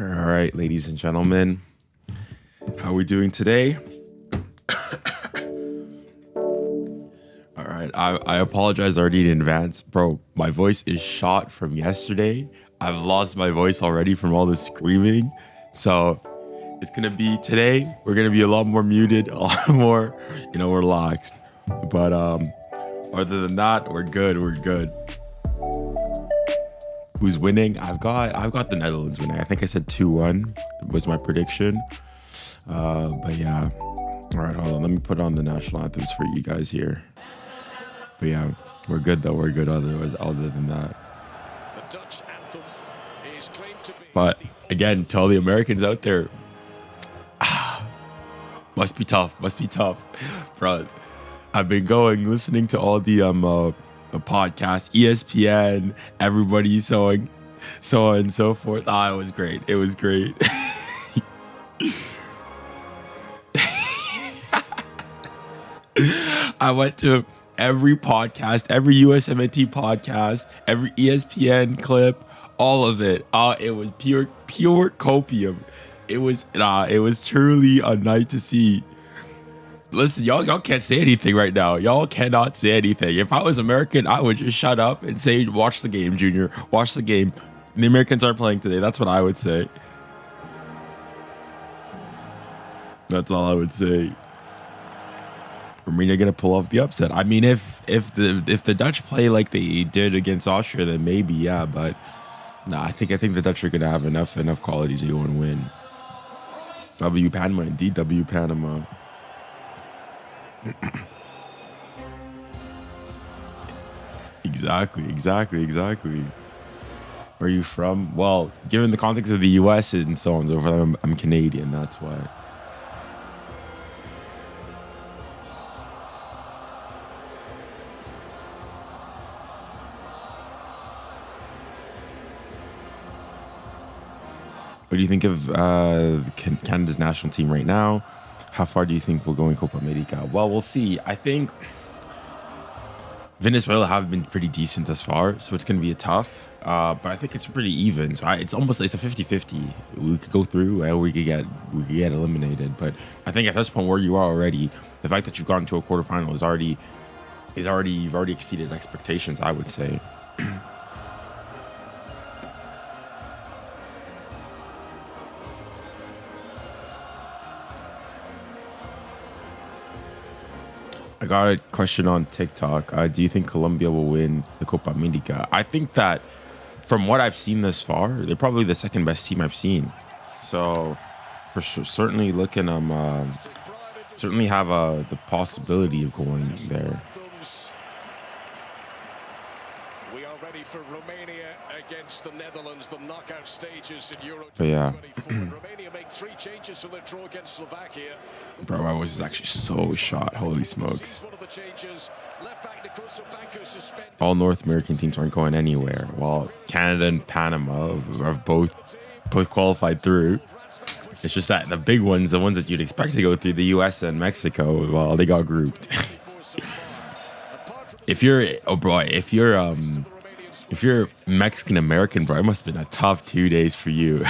All right, ladies and gentlemen, how are we doing today? All right, I apologize already in advance. Bro, my voice is shot from yesterday. I've lost my voice already from all the screaming. So it's going to be today, we're going to be a lot more muted, a lot more, relaxed. But other than that, we're good. We're good. Who's winning? I've got the Netherlands winning. I think I said 2-1 was my prediction. But yeah. All right, hold on. Let me put on the national anthems for you guys here. But yeah, we're good though. We're good other than that. The Dutch anthem is claimed to be. But again, to all the Americans out there, must be tough, bro. I've been listening to all the podcast, ESPN, everybody so on and so forth. It was great. It was great. I went to every podcast, every USMNT podcast, every ESPN clip, all of it. It was pure copium. It was truly a night to see. Listen, y'all can't say anything right now. Y'all cannot say anything. If I was American, I would just shut up and say, watch the game, Junior. Watch the game. The Americans aren't playing today. That's what I would say. That's all I would say. Romania gonna pull off the upset. I mean, if the Dutch play like they did against Austria, then maybe, yeah. But nah, I think the Dutch are gonna have enough quality to go and win. W Panama, indeed, W Panama. Exactly. Where are you from? Well, given the context of the US and so on and so forth, I'm Canadian, that's why. What do you think of Canada's national team right now? How far do you think we'll go in Copa America? Well, we'll see. I think Venezuela have been pretty decent thus far, so it's going to be a tough. But I think it's pretty even. So it's a 50-50. We could go through, and we could get eliminated. But I think at this point where you are already, the fact that you've gotten to a quarterfinal you've already exceeded expectations, I would say. I got a question on TikTok. Do you think Colombia will win the Copa America? I think that from what I've seen thus far, they're probably the second best team I've seen. So for sure, certainly looking, certainly have the possibility of going there. We are ready for Romania against the Netherlands, the knockout stages in Euro 2024. But yeah. Romania make 3 changes to their draw against Slovakia. Bro, I was actually so shot. Holy smokes. All North American teams aren't going anywhere, while Canada and Panama have both qualified through. It's just that the big ones, the ones that you'd expect to go through, the US and Mexico, well, they got grouped. If you're Mexican American, bro, it must have been a tough 2 days for you.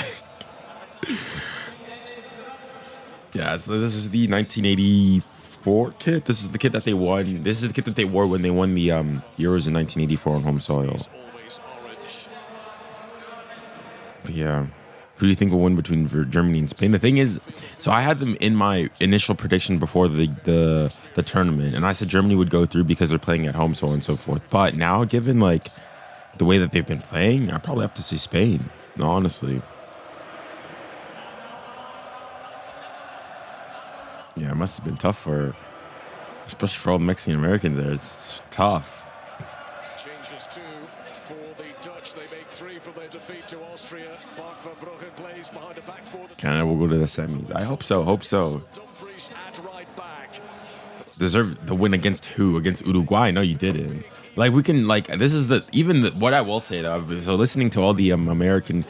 Yeah, so this is the 1984 kit. This is the kit that they won. This is the kit that they wore when they won the Euros in 1984 on home soil. But yeah. Who do you think will win between Germany and Spain? The thing is, so I had them in my initial prediction before the tournament, and I said Germany would go through because they're playing at home, so on and so forth. But now, given like the way that they've been playing, I probably have to say Spain, honestly. Yeah, it must have been tough especially for all the Mexican Americans there. It's tough. Changes 2 for the Dutch. They make 3 from their defeat to Austria. Bart van Bruggen plays behind the back for the Canada will go to the semis. I hope so. Dumfries at right back. Deserve the win against who? Against Uruguay? No, you didn't. Like, we can, like, this is what I will say though. So listening to all the American,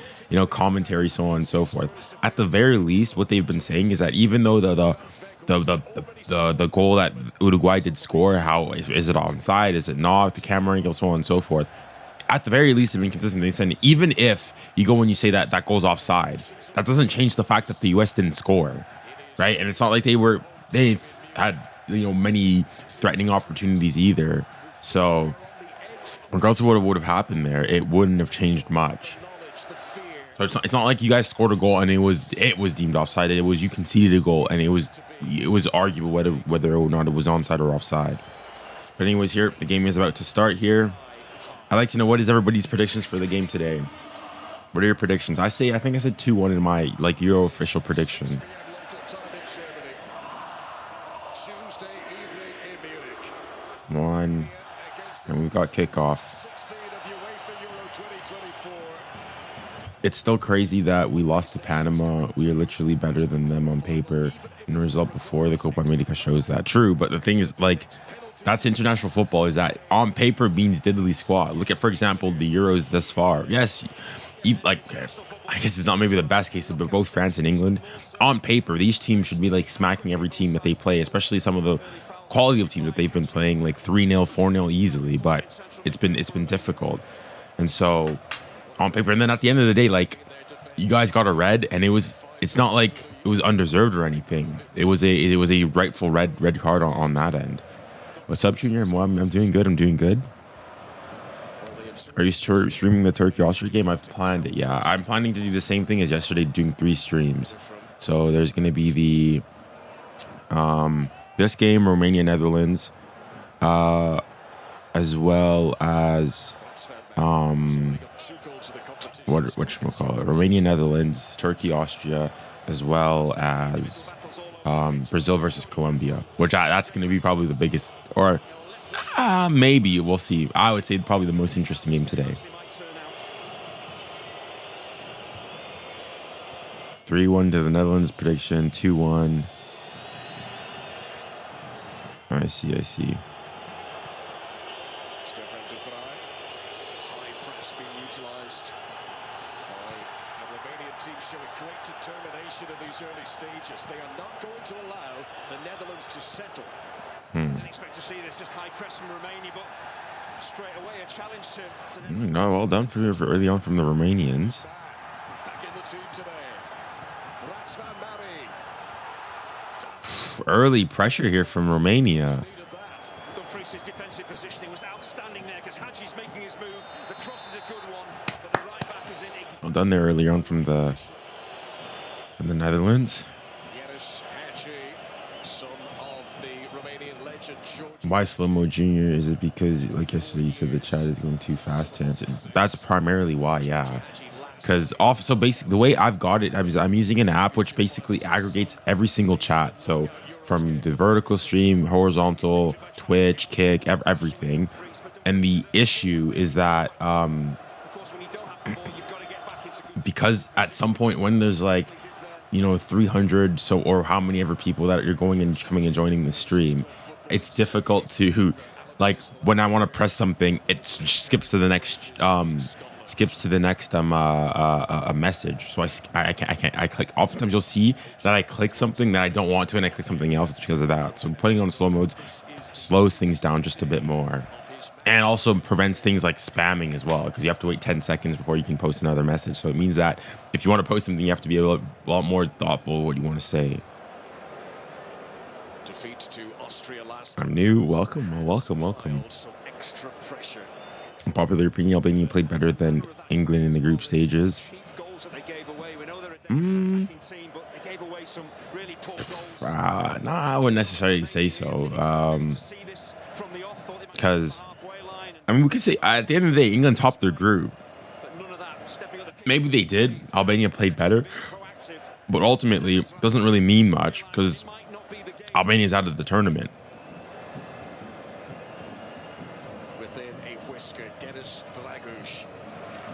commentary, so on and so forth. At the very least, what they've been saying is that even though the goal that Uruguay did score, how is it onside? Is it not? The camera angle, so on and so forth. at the very least, have been consistent. They said even if you go and you say that that goes offside, that doesn't change the fact that the U.S. didn't score, right? And it's not like they had many threatening opportunities either. So regardless of what would have happened there, it wouldn't have changed much. So it's not like you guys scored a goal and it was deemed offside. It was you conceded a goal and it was arguable whether or not it was onside or offside. But anyways, here the game is about to start here. I'd like to know what is everybody's predictions for the game today. What are your predictions? I think I said 2-1 in my Euro official prediction. One, and we've got kickoff. It's still crazy that we lost to Panama. We are literally better than them on paper, and the result before the Copa America shows that. True, but the thing is, that's international football, is that on paper means diddly squat. Look at, for example, the Euros this far. Yes, I guess it's not maybe the best case, but both France and England, on paper, these teams should be smacking every team that they play, especially some of the quality of teams that they've been playing 3-0, 4-0 easily, but it's been difficult. And so on paper, and then at the end of the day, you guys got a red, and it's not like it was undeserved or anything. It was a rightful red card on that end. What's up, Junior? I'm doing good. I'm doing good. Are you streaming the Turkey-Austria game? I've planned it. Yeah, I'm planning to do the same thing as yesterday, doing 3 streams. So there's going to be this game, Romania-Netherlands, as well as whatchamacallit, Romania-Netherlands, Turkey-Austria, as well as Brazil versus Colombia, which that's going to be probably the biggest, or maybe we'll see. I would say probably the most interesting game today. 3-1 to the Netherlands prediction. 2-1. I see. In these early stages, they are not going to allow the Netherlands to settle. I expect to see this just high press from Romania, but straight away a challenge to no, well done for early on from the Romanians. Back in the team today. Early pressure here from Romania. Dumfries' defensive positioning was outstanding there because Hadji's making his move. The cross is a good one, but the right back is in. Well done there early on from the Netherlands. Why slow-mo junior? Is it because, like yesterday, you said the chat is going too fast to answer? That's primarily why, yeah. Because so basically, the way I've got it, I'm using an app which basically aggregates every single chat. So from the vertical stream, horizontal, Twitch, Kick, everything. And the issue is that because at some point when there's 300 or how many ever people that you're going and coming and joining the stream, it's difficult to when I want to press something, it skips to the next message. So I can't click. Oftentimes you'll see that I click something that I don't want to and I click something else. It's because of that. So putting on slow modes slows things down just a bit more. And also prevents things like spamming as well, because you have to wait 10 seconds before you can post another message. So it means that if you want to post something, you have to be a lot more thoughtful of what you want to say. Defeat to Austria last. I'm new. Welcome. Extra pressure. In popular opinion, Albania played better than England in the group stages. Nah, I wouldn't necessarily say so. Because we could say at the end of the day, England topped their group. Maybe they did. Albania played better, but ultimately it doesn't really mean much because Albania's out of the tournament. Within a whisker, Dennis Dragush,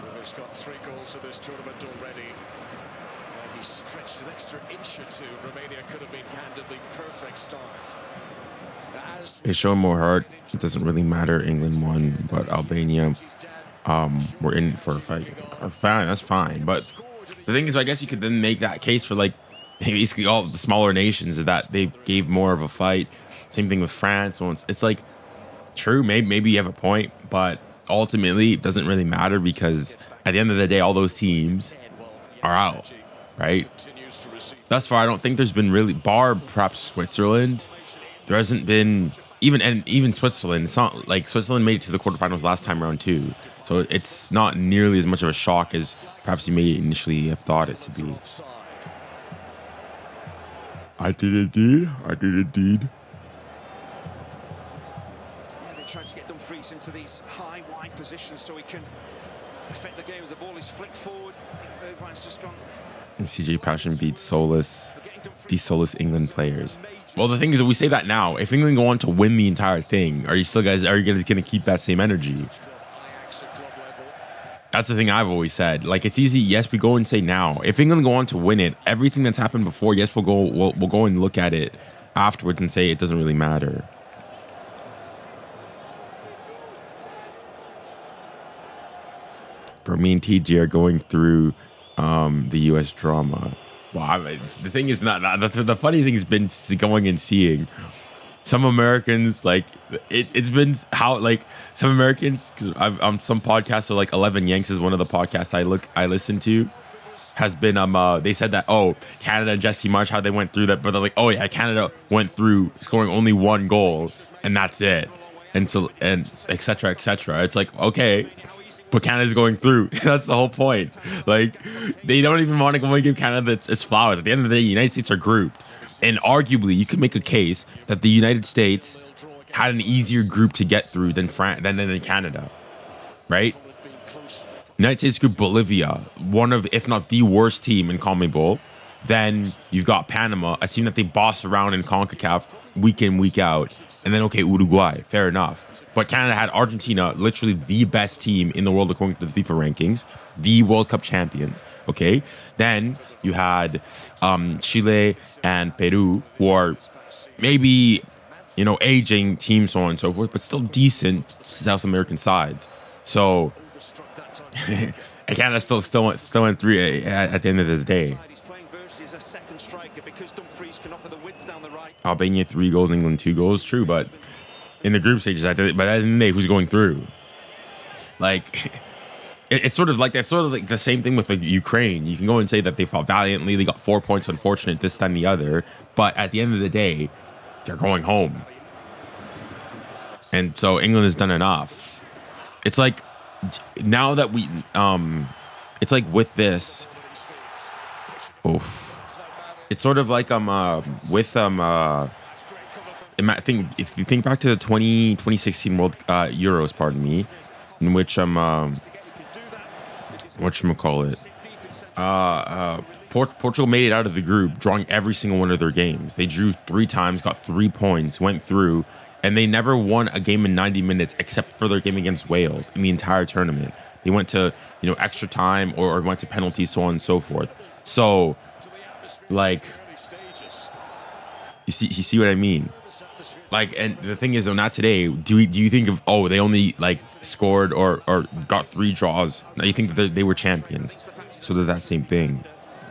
who has got 3 goals in this tournament already. And he stretched an extra inch or two. Romania could have been handedly perfect start. It's showing more heart. It doesn't really matter. England won, but Albania were in for a fight. Fine, that's fine. But the thing is, I guess you could then make that case for basically all the smaller nations, is that they gave more of a fight. Same thing with France. It's true, maybe you have a point, but ultimately it doesn't really matter because at the end of the day, all those teams are out, right? Thus far, I don't think there's been really, bar perhaps Switzerland, there hasn't been, even Switzerland, it's not like Switzerland made it to the quarterfinals last time around too. So it's not nearly as much of a shock as perhaps you may initially have thought it to be. I did indeed. Yeah, they're trying to get Dumfries into these high, wide positions so he can affect the game as the ball is flicked forward. Bergwijn's just gone. And CJ Passion beats Solus, these Solus England players. Well, the thing is that we say that now. If England go on to win the entire thing, are you guys going to keep that same energy? That's the thing I've always said. Like, it's easy. Yes, we go and say now. If England go on to win it, everything that's happened before, yes, we'll go and look at it afterwards and say it doesn't really matter. Bro, me and TJ are going through the U.S. drama. Well, the thing is not the funny thing has been going and seeing some Americans, like it's been how like some Americans. Some podcasts, so like 11 Yanks is one of the podcasts I listen to. Has been they said that Canada and Jesse Marsh, how they went through that, but they're like, oh yeah, Canada went through scoring only one goal and that's it, and etc. It's like, okay, but Canada's going through. That's the whole point. Like, they don't even want to go and give Canada its flowers. At the end of the day, the United States are grouped. And arguably, you could make a case that the United States had an easier group to get through than Canada, right? United States group Bolivia, one of, if not the worst team in CONMEBOL. Then you've got Panama, a team that they boss around in CONCACAF week in, week out. And then, okay, Uruguay, fair enough. But Canada had Argentina, literally the best team in the world according to the FIFA rankings, the World Cup champions, okay? Then you had Chile and Peru, who are maybe, aging teams, so on and so forth, but still decent South American sides. So, and Canada still went three at the end of the day. Albania 3 goals, England 2 goals, true, but in the group stages, but at the end of the day, who's going through? Like, it's sort of like the same thing with like Ukraine. You can go and say that they fought valiantly, they got 4 points, unfortunate, this, that, and the other, but at the end of the day, they're going home. And so England has done enough. It's like, now that we, it's like with this, it's sort of like I think if you think back to the 2016 World Euros, pardon me, in which Portugal made it out of the group, drawing every single one of their games. They drew 3 times, got 3 points, went through, and they never won a game in 90 minutes except for their game against Wales in the entire tournament. They went to extra time or went to penalties, so on and so forth. So, like, you see what I mean? Like, and the thing is, though, not today. Do you think of they only like scored or got 3 draws? Now you think that they were champions, so they're that same thing.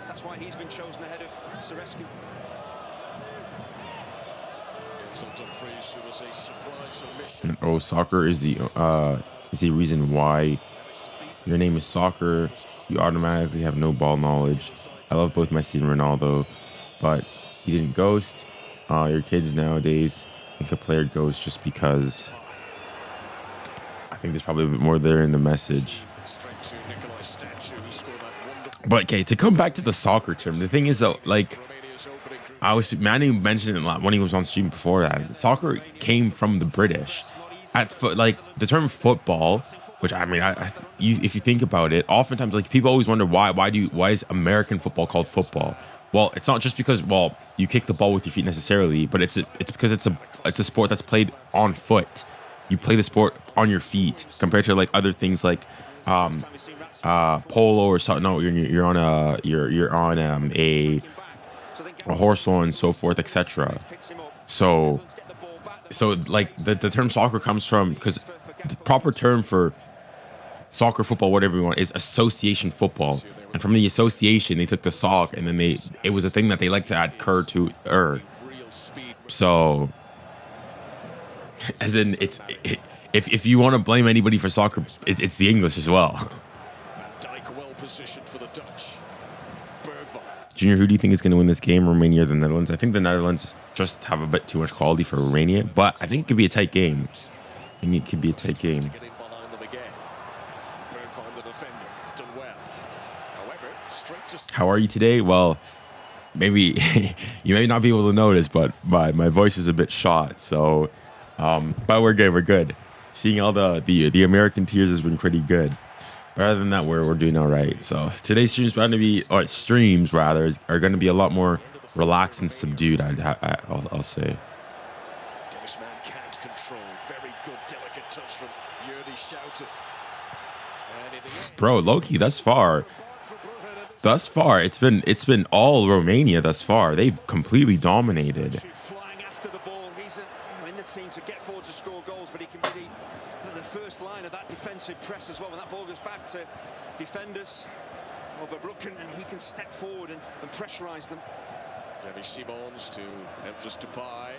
That's why he's been chosen ahead of 𝐶𝑠𝑘. And soccer is the reason why your name is soccer. You automatically have no ball knowledge. I love both Messi and Ronaldo, but he didn't ghost. Your kids nowadays think a player ghosts just because. I think there's probably a bit more there in the message. But okay, to come back to the soccer term, the thing is though, like, Manny mentioned it a lot when he was on stream before that. Soccer came from the British. The term football, which I mean, if you think about it, oftentimes like people always wonder why is American football called football? Well, it's not just because you kick the ball with your feet necessarily, but it's because it's a sport that's played on foot. You play the sport on your feet compared to like other things like polo or something. No, you're on a horse, so on and so forth, etc. So like the term soccer comes from, because the proper term for soccer, football, whatever you want, is association football. And from the association, they took the sock, and then it was a thing that they like to add cur to er. So As in, if you want to blame anybody for soccer, it's the English as well. Van Dijk well positioned for the Dutch. Bergwijn. Junior, who do you think is going to win this game, Romania or the Netherlands? I think the Netherlands just have a bit too much quality for Romania, but I think it could be a tight game. I think it could be a tight game. Get in behind them again. Bergwijn, the defender, has done well. However, straight to... How are you today? Well, maybe you may not be able to notice, but my voice is a bit shot. So, but we're good. We're good. Seeing all the American tears has been pretty good. But other than that, we're doing all right. So today's streams going to be, or streams rather, are going to be a lot more relaxed and subdued. I'll say. This man can't control. Very good, delicate touch from 𝙭𝙘𝙘𝙘. Bro, low-key, thus far, it's been all Romania thus far. They've completely dominated. Flying after the ball, he's in the team to get forward to score goals, but he can be the first line of that defensive press as well. When that ball goes back to defenders, 𝙭𝙗𝙗, and he can step forward and pressurise them. Xavi Simons to Memphis Depay.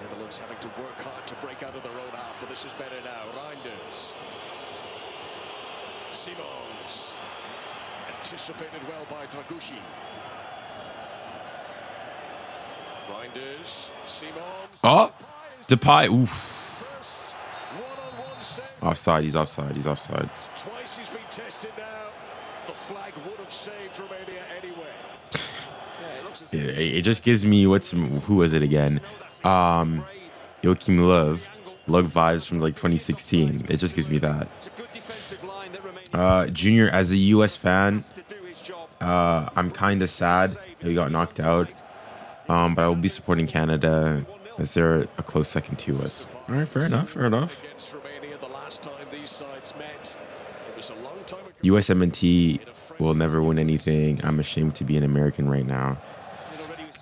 Netherlands having to work hard to break out of their own half, but this is better now. Reinders. Simons. Anticipated well by 𝙭𝙗𝙗. Reinders. Simons. Oh, Depay. Oof. First one-on-one save. Offside. He's offside. He's offside. Twice he's been tested now. The flag would have saved Romania anyway. It just gives me who was it again? 𝐸𝐿 vibes from like 2016. It just gives me that. Junior, as a US fan, I'm kind of sad that we got knocked out. But I will be supporting Canada as they're a close second to us. All right, fair enough, fair enough. USMNT will never win anything. I'm ashamed to be an American right now.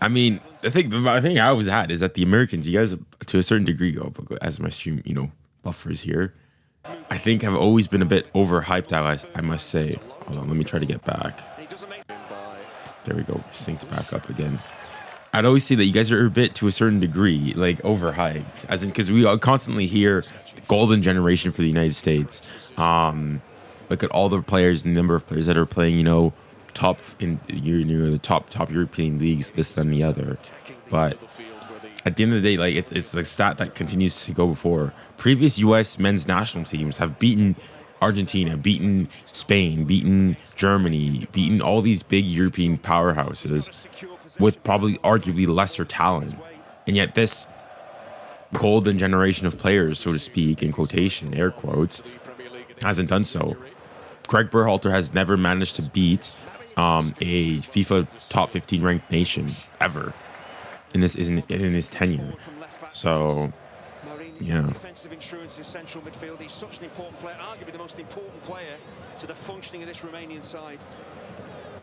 I mean, the thing I always had is that the Americans, you guys, to a certain degree, as my stream, buffers here, I think have always been a bit overhyped, I must say. Hold on, let me try to get back. There we go, synced back up again. I'd always say that you guys are a bit, to a certain degree, like overhyped, as in because we constantly hear the golden generation for the United States. Look at all the players, the number of players that are playing, top in the top European leagues, this, then the other. But at the end of the day, like it's a stat that continues to go before. Previous U.S. men's national teams have beaten Argentina, beaten Spain, beaten Germany, beaten all these big European powerhouses with probably arguably lesser talent. And yet this golden generation of players, so to speak, in quotation, air quotes, hasn't done so. Greg Berhalter has never managed to beat a FIFA top 15 ranked nation ever in his tenure. So, yeah. Defensive insurance in central midfield. He's such an important player, arguably the most important player to the functioning of this Romanian side.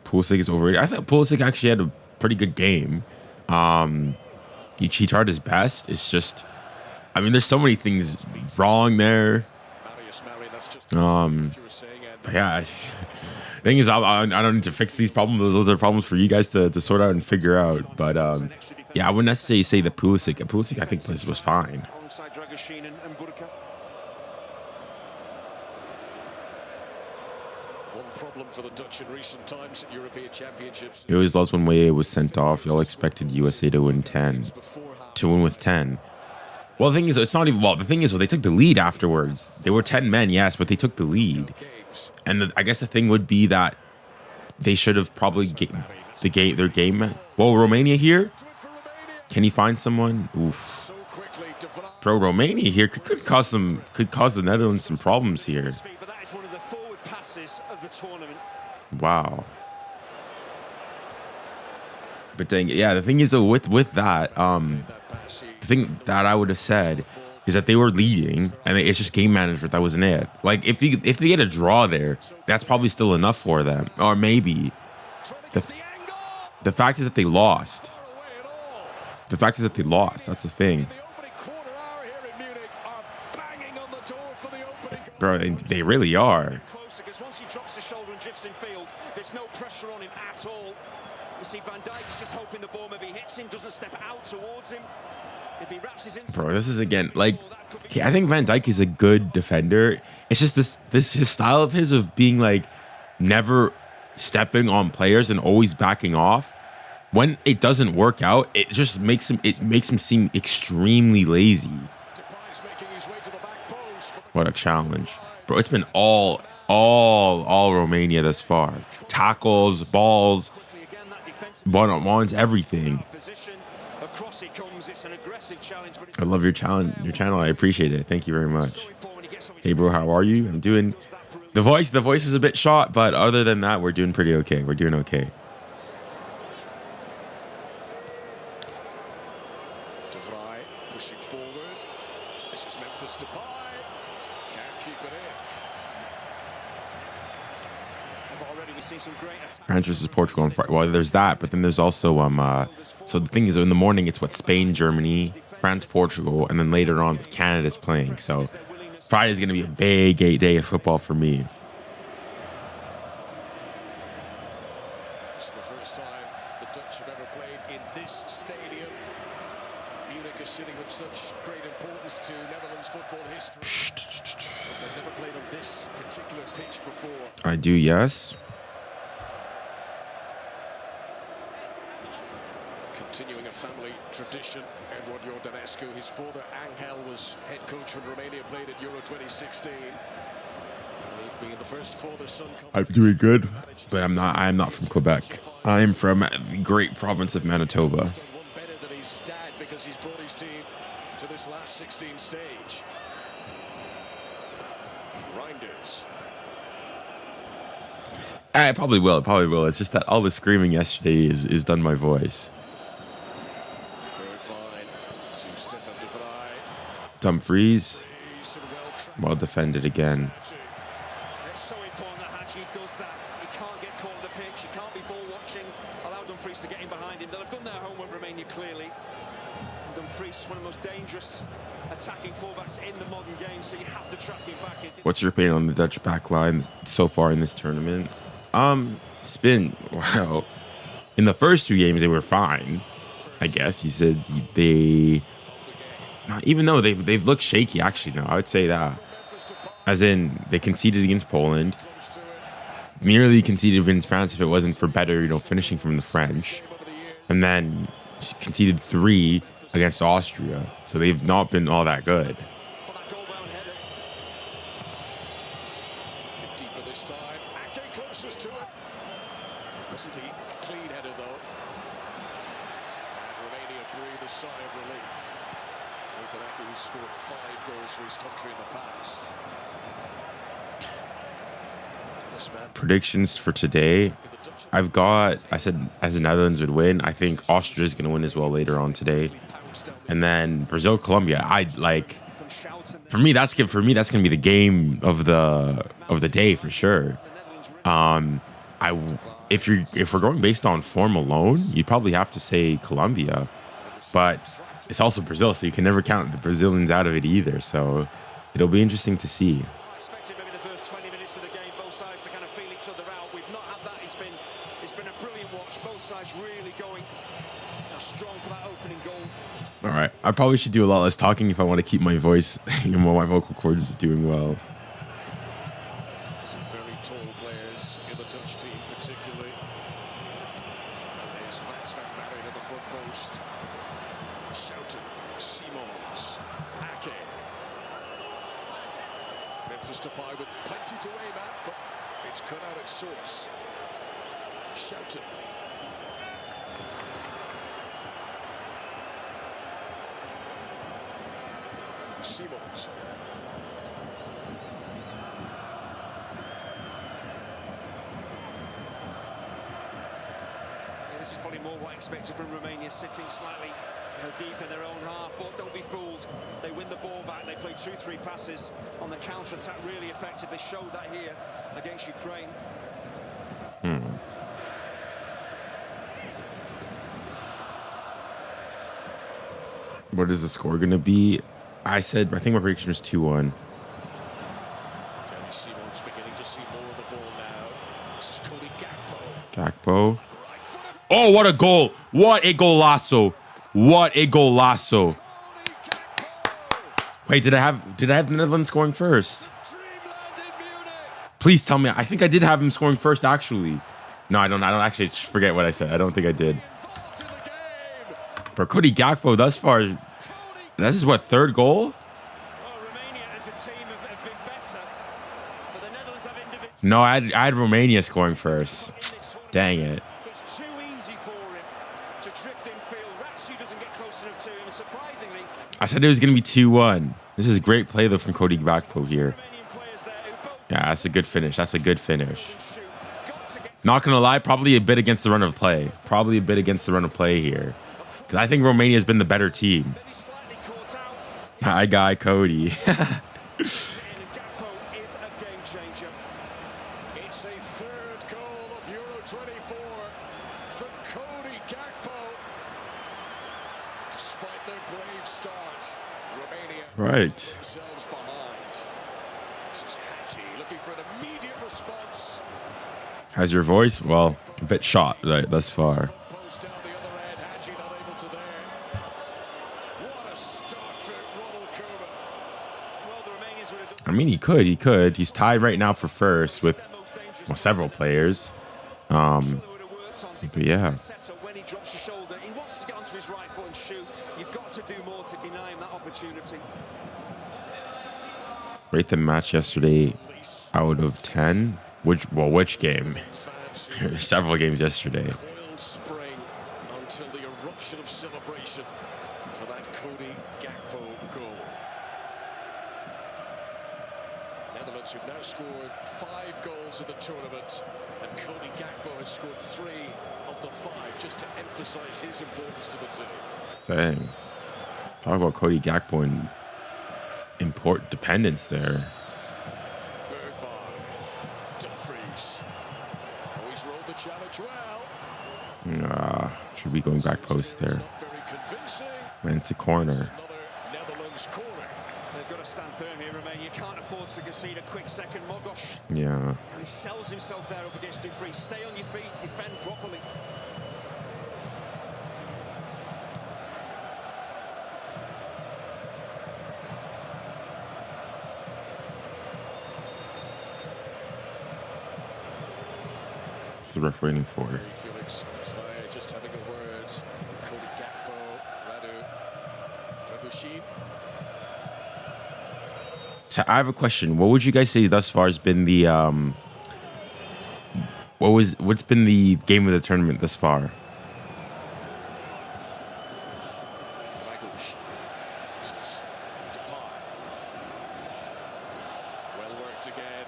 Pulisic is overrated. I thought Pulisic actually had a pretty good game. He tried his best. It's just, I mean, there's so many things wrong there. But yeah, the thing is, I don't need to fix these problems. Those are problems for you guys to sort out and figure out. But yeah, I wouldn't necessarily say that Pulisic, I think this was fine. One problem for the Dutch in recent times at European Championships. He always lost when Weah was sent off. Y'all expected USA to win 10. To win with 10. Well, the thing is, it's not even, well, the thing is, they took the lead afterwards. They were 10 men, yes, but they took the lead. And I guess the thing would be that they should have probably their game. Whoa, Romania here? Can he find someone? Oof. Bro, Romania here could cause the Netherlands some problems here. Wow. But dang, yeah, the thing is, though, with that, the thing that I would have said is that they were leading, and it's just game management. That wasn't it. Like, if they get a draw there, that's probably still enough for them. Or maybe. The fact is that they lost. The fact is that they lost. That's the thing. Bro, they really are. Once he drops his shoulder and drifts in field, there's no pressure on him at all. You see Van Dijk is just hoping the ball maybe hits him, doesn't step out towards him. Bro, this is again like, okay, I think Van Dijk is a good defender. It's just this his style of his of being like never stepping on players and always backing off. When it doesn't work out, it just makes him seem extremely lazy. What a challenge, bro! It's been all Romania thus far. Tackles, balls, one-on-ones, everything. I love your channel. I appreciate it. Thank you very much. Hey, bro, how are you? I'm doing. The voice is a bit shot, but other than that, we're doing pretty okay. We're doing okay. Pushing forward. This is Memphis Depay. Can't keep it in. Already we see some great attacks. France versus Portugal on Friday. Well, there's that, but then there's also so the thing is, in the morning it's what, Spain, Germany, France, Portugal, and then later on Canada's playing. So Friday's gonna be a big day of football for me. It's the first time the Dutch have ever played in this stadium. Munich is sitting with such great importance to Netherlands football history. They've never played on this particular pitch before. I do, yes. Continuing a family tradition, 𝐻𝙪𝙗𝙗, his father Angel was head coach when Romania played at Euro 2016. Being the first father-son. I'm doing good, but I'm not from Quebec. I'm from the great province of Manitoba. Better than his dad because he's brought his team to this last 16 stage. Reinders. I probably will. It's just that all the screaming yesterday is done my voice. Dumfries, well defended again. It's so important that Hagi does that. He can't get caught on the pitch. He can't be ball watching. Allow Dumfries to get in behind him. They'll have done their homework, Romania, clearly. Dumfries, one of the most dangerous attacking fullbacks in the modern game, so you have to track him back. What's your opinion on the Dutch back line so far in this tournament? It's been, well, in the first two games they were fine, I guess. You said even though they've looked shaky, actually, no, I would say that. As in, they conceded against Poland, merely conceded against France if it wasn't for better, finishing from the French, and then conceded 3 against Austria. So they've not been all that good. Deeper this time. Ake closest to it. Wasn't he? Clean header though. And Romania breathe a sigh of relief. Ake, who scored 5 goals for his country in the past. Predictions for today. I said as the Netherlands would win. I think Austria is going to win as well later on today. And then Brazil, Colombia. For me that's going to be the game of the day for sure. If we're going based on form alone, you'd probably have to say Colombia, but it's also Brazil, so you can never count the Brazilians out of it either. So it'll be interesting to see. I expected maybe the first 20 minutes of the game, both sides to kind of feel each other out. We've not had that. It's been a brilliant watch. Both sides really going strong for that opening goal. All right, I probably should do a lot less talking if I want to keep my voice, my vocal cords doing well. Some very tall players in the Dutch team, particularly. There's Max van Marwijk at the front post. Schouten, Simons, Ake. Memphis Depay with plenty to aim at, but it's cut out at source. Schouten. Simons. This is probably more what I expected from Romania, sitting slightly deep in their own half, but don't be fooled. They win the ball back, they play 2-3 passes on the counter-attack, really effective. They showed that here against Ukraine. What is the score going to be? I think my prediction was 2-1. Simons beginning to see more of the ball now. This is Cody Gakpo. Oh, what a goal. What a golazo. What a golazo. Wait, did I have the Netherlands scoring first? Please tell me. I think I did have him scoring first, actually. No, I don't actually forget what I said. I don't think I did. But Cody Gakpo, thus far, this is what, third goal? No, I had Romania scoring first. Dang it. It's too easy for him to drift infield. Ratsu doesn't get close enough to him, and surprisingly, I said it was going to be 2-1. This is great play, though, from Cody Gakpo here. Yeah, that's a good finish. That's a good finish. Not going to lie, probably a bit against the run of play. Probably a bit against the run of play here. Because I think Romania has been the better team. Hi, guy, Cody. It's a third goal of Euro 24 for Cody Gakpo. Despite their brave start, Romania Right. themselves behind. This is Hdži looking for an immediate response. How's your voice? Well, a bit shot right, thus far. Post down the other end, Hdži not able to there. What a start for 𝙒𝙗𝐿𝘾𝐼𝙎𝑎. well, the Romanians would have done I mean, he could. He's tied right now for first with, well, several players. would have worked on But yeah. setter when he drops your shoulder. He wants to get onto his right foot and shoot. You've got to do more to deny him that opportunity. Rate the match yesterday out of 10. Which game? Several games yesterday. Coiled spring until the eruption of celebration for that Cody Gakpo goal. Netherlands who've now scored 5 goals in the tournament, and Cody Gakpo has scored 3 of the 5, just to emphasize his importance to the team. Dang. Talk about Cody Gakpo and import dependence there. 𝙭𝑠, Dumfries. Oh, he's rolled the challenge well. Should be going back post there. Not very convincing. And it's a corner. Another Netherlands corner. They've got to stand firm here, Romania. Can't afford to concede a quick second. 𝙒𝙗𝙗. Yeah. He sells himself there up against Dumfries. Stay on your feet, defend properly. What's the ref waiting for? Felix 𝙭𝙗𝙗 just having a word. Cody Gakpo, 𝙭𝙗𝙗. So I have a question. What would you guys say thus far has been the what's been the game of the tournament thus far? 𝙭𝙗𝙗. 𝙭𝙗𝙗. Well worked again.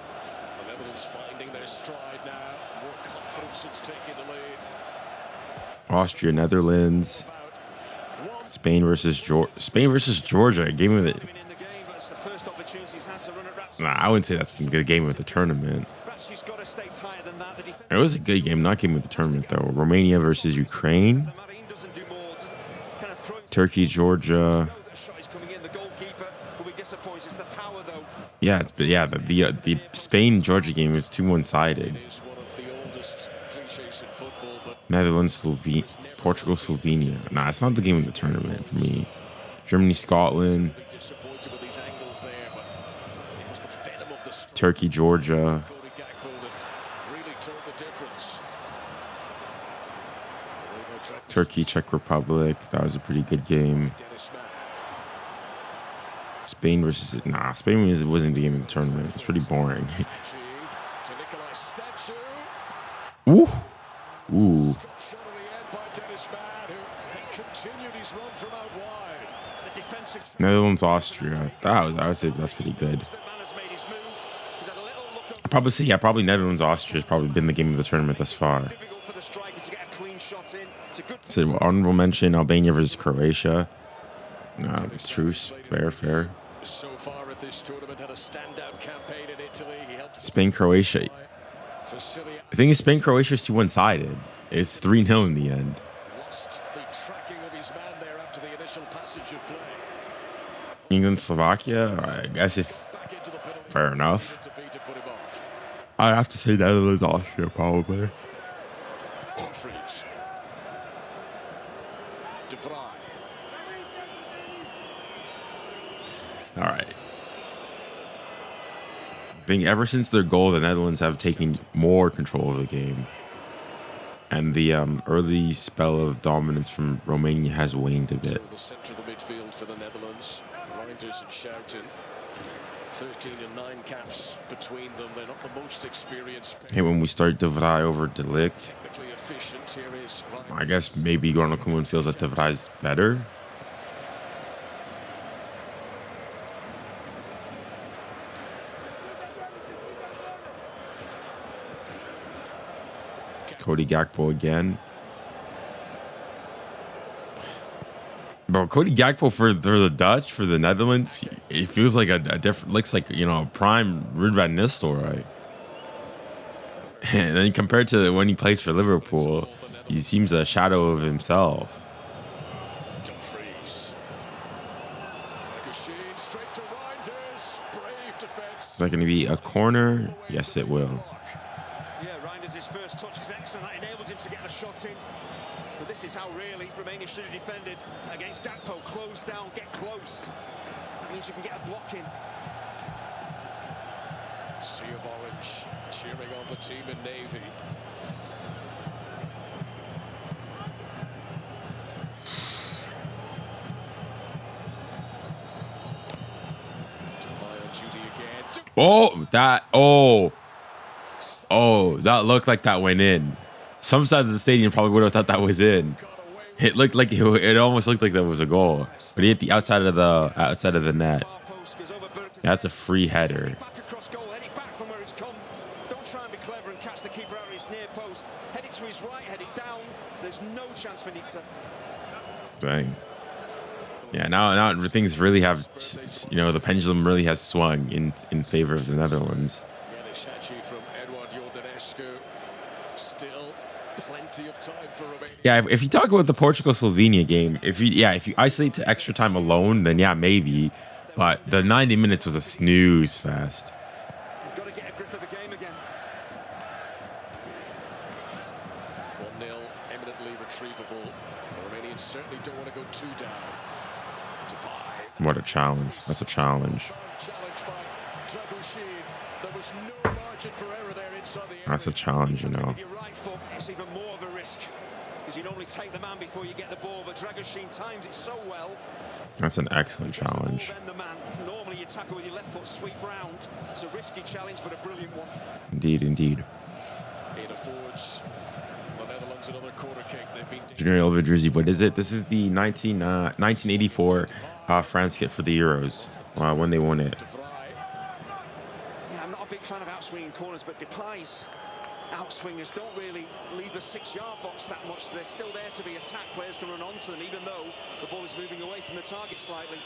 The Netherlands finding their stride now. More confidence since taking the lead. Austria, Netherlands, Spain versus Georgia. Game of the Been in the game, but it's the first opportunity he's had to run at Ratsu. Nah, I wouldn't say that's been a good game of the tournament. Ratsu's got to stay tighter than that. The defense. It was a good game, not game of the tournament though. Romania versus Ukraine, The Marine doesn't do more. Kind of throw Turkey, Georgia. The shot is coming in. The goalkeeper will be disappointed. It's the power, though. Yeah, the Spain Georgia game was too one-sided. It is one of the oldest cliches in football, but Netherlands, Portugal, Slovenia. Nah, it's not the game of the tournament for me. Germany, Scotland, big disappointed with these angles there, but it was the venom of the sport. Turkey, Georgia. Cody Gakpo that really told the difference. Turkey, Czech Republic. That was a pretty good game. Dennis Mann. Spain versus Spain wasn't the game of the tournament. It's pretty boring. To Nikolai Statue. Ooh, ooh. Shot at the end by Dennis Mann, who had continued his run from out wide. The defensive. Netherlands, Austria. I would say that's pretty good. The man has made his move. He's had a little look up. I'd probably say probably Netherlands, Austria has probably been the game of the tournament thus far. Difficult for the striker to get a clean shot in. It's a good. So honorable mention: Albania versus Croatia. Truce, fair. So far at this tournament, had a standout campaign in Italy. He helped Spain, Croatia. Vasily The thing is, Spain, Croatia is too one-sided. It's 3-0 in the end. lost the tracking of his man there after the initial passage of play. England, Slovakia. I guess if Back into the penalty fair enough. to be to put him off. I'd have to say Netherlands, Austria probably. Dumfries. De Vrij. All right. I think ever since their goal, the Netherlands have taken more control of the game. And the early spell of dominance from Romania has waned a bit. The centre of the midfield for the Netherlands. Reinders and 𝐶𝐿 13 and 9 caps between them. They're not the most experienced. Hey, when we start 𝙭𝙗 over 𝑑𝐸𝐿𝐾𝐿, Technically efficient. Here is I guess maybe Ronald Koeman feels that 𝙭𝙗 is better. Cody Gakpo again. Bro, Cody Gakpo for the Dutch, for the Netherlands, it feels like a different, looks like, you know, a prime Ruud van Nistelrooy. And then compared to when he plays for Liverpool, he seems a shadow of himself. Is that going to be a corner? Yes, it will. His first touch is excellent. That enables him to get a shot in. But this is how really Romania should have defended against Gakpo. Close down, get close. That means you can get a block in. Sea of orange cheering on the team in navy. Oh, that looked like that went in. Some sides of the stadium probably would have thought that was in. It looked like it almost looked like that was a goal, but he hit the outside of the net. That's a free header. Don't try and be clever and catch the keeper out of his near post. Head it to his right, head it down. There's no chance for Ňiťa. Dang. Yeah, now things really have, you know, the pendulum really has swung in favor of the Netherlands. Still plenty of time for Romania. Yeah, if you talk about the Portugal-Slovenia game, if you isolate to extra time alone, then yeah, maybe. But the 90 minutes was a snooze fest. You've got to get a grip of the game again. 1-0, eminently retrievable. The Romanians certainly don't want to go too down. What a challenge. That's a challenge. Challenge by 𝘖𝙗. There was no margin for error there inside the area. That's a challenge, you know. With your right foot, it's even more of a risk because you normally take the man before you get the ball, but 𝘖𝙗 times it so well. That's an excellent challenge. The man. Normally you tackle with your left foot, sweep round. It's a risky challenge, but a brilliant one. Indeed, indeed. It affords the Netherlands another corner kick. They've been Junior jersey. What is it? This is the 1984 France kit for the Euros when they won it. Yeah, I'm not a big fan of outswinging corners, but 𝘖𝙗's outswingers don't really leave the 6-yard box that much. They're still there to be attacked. Players can run onto them, even though the ball is moving away from the target slightly.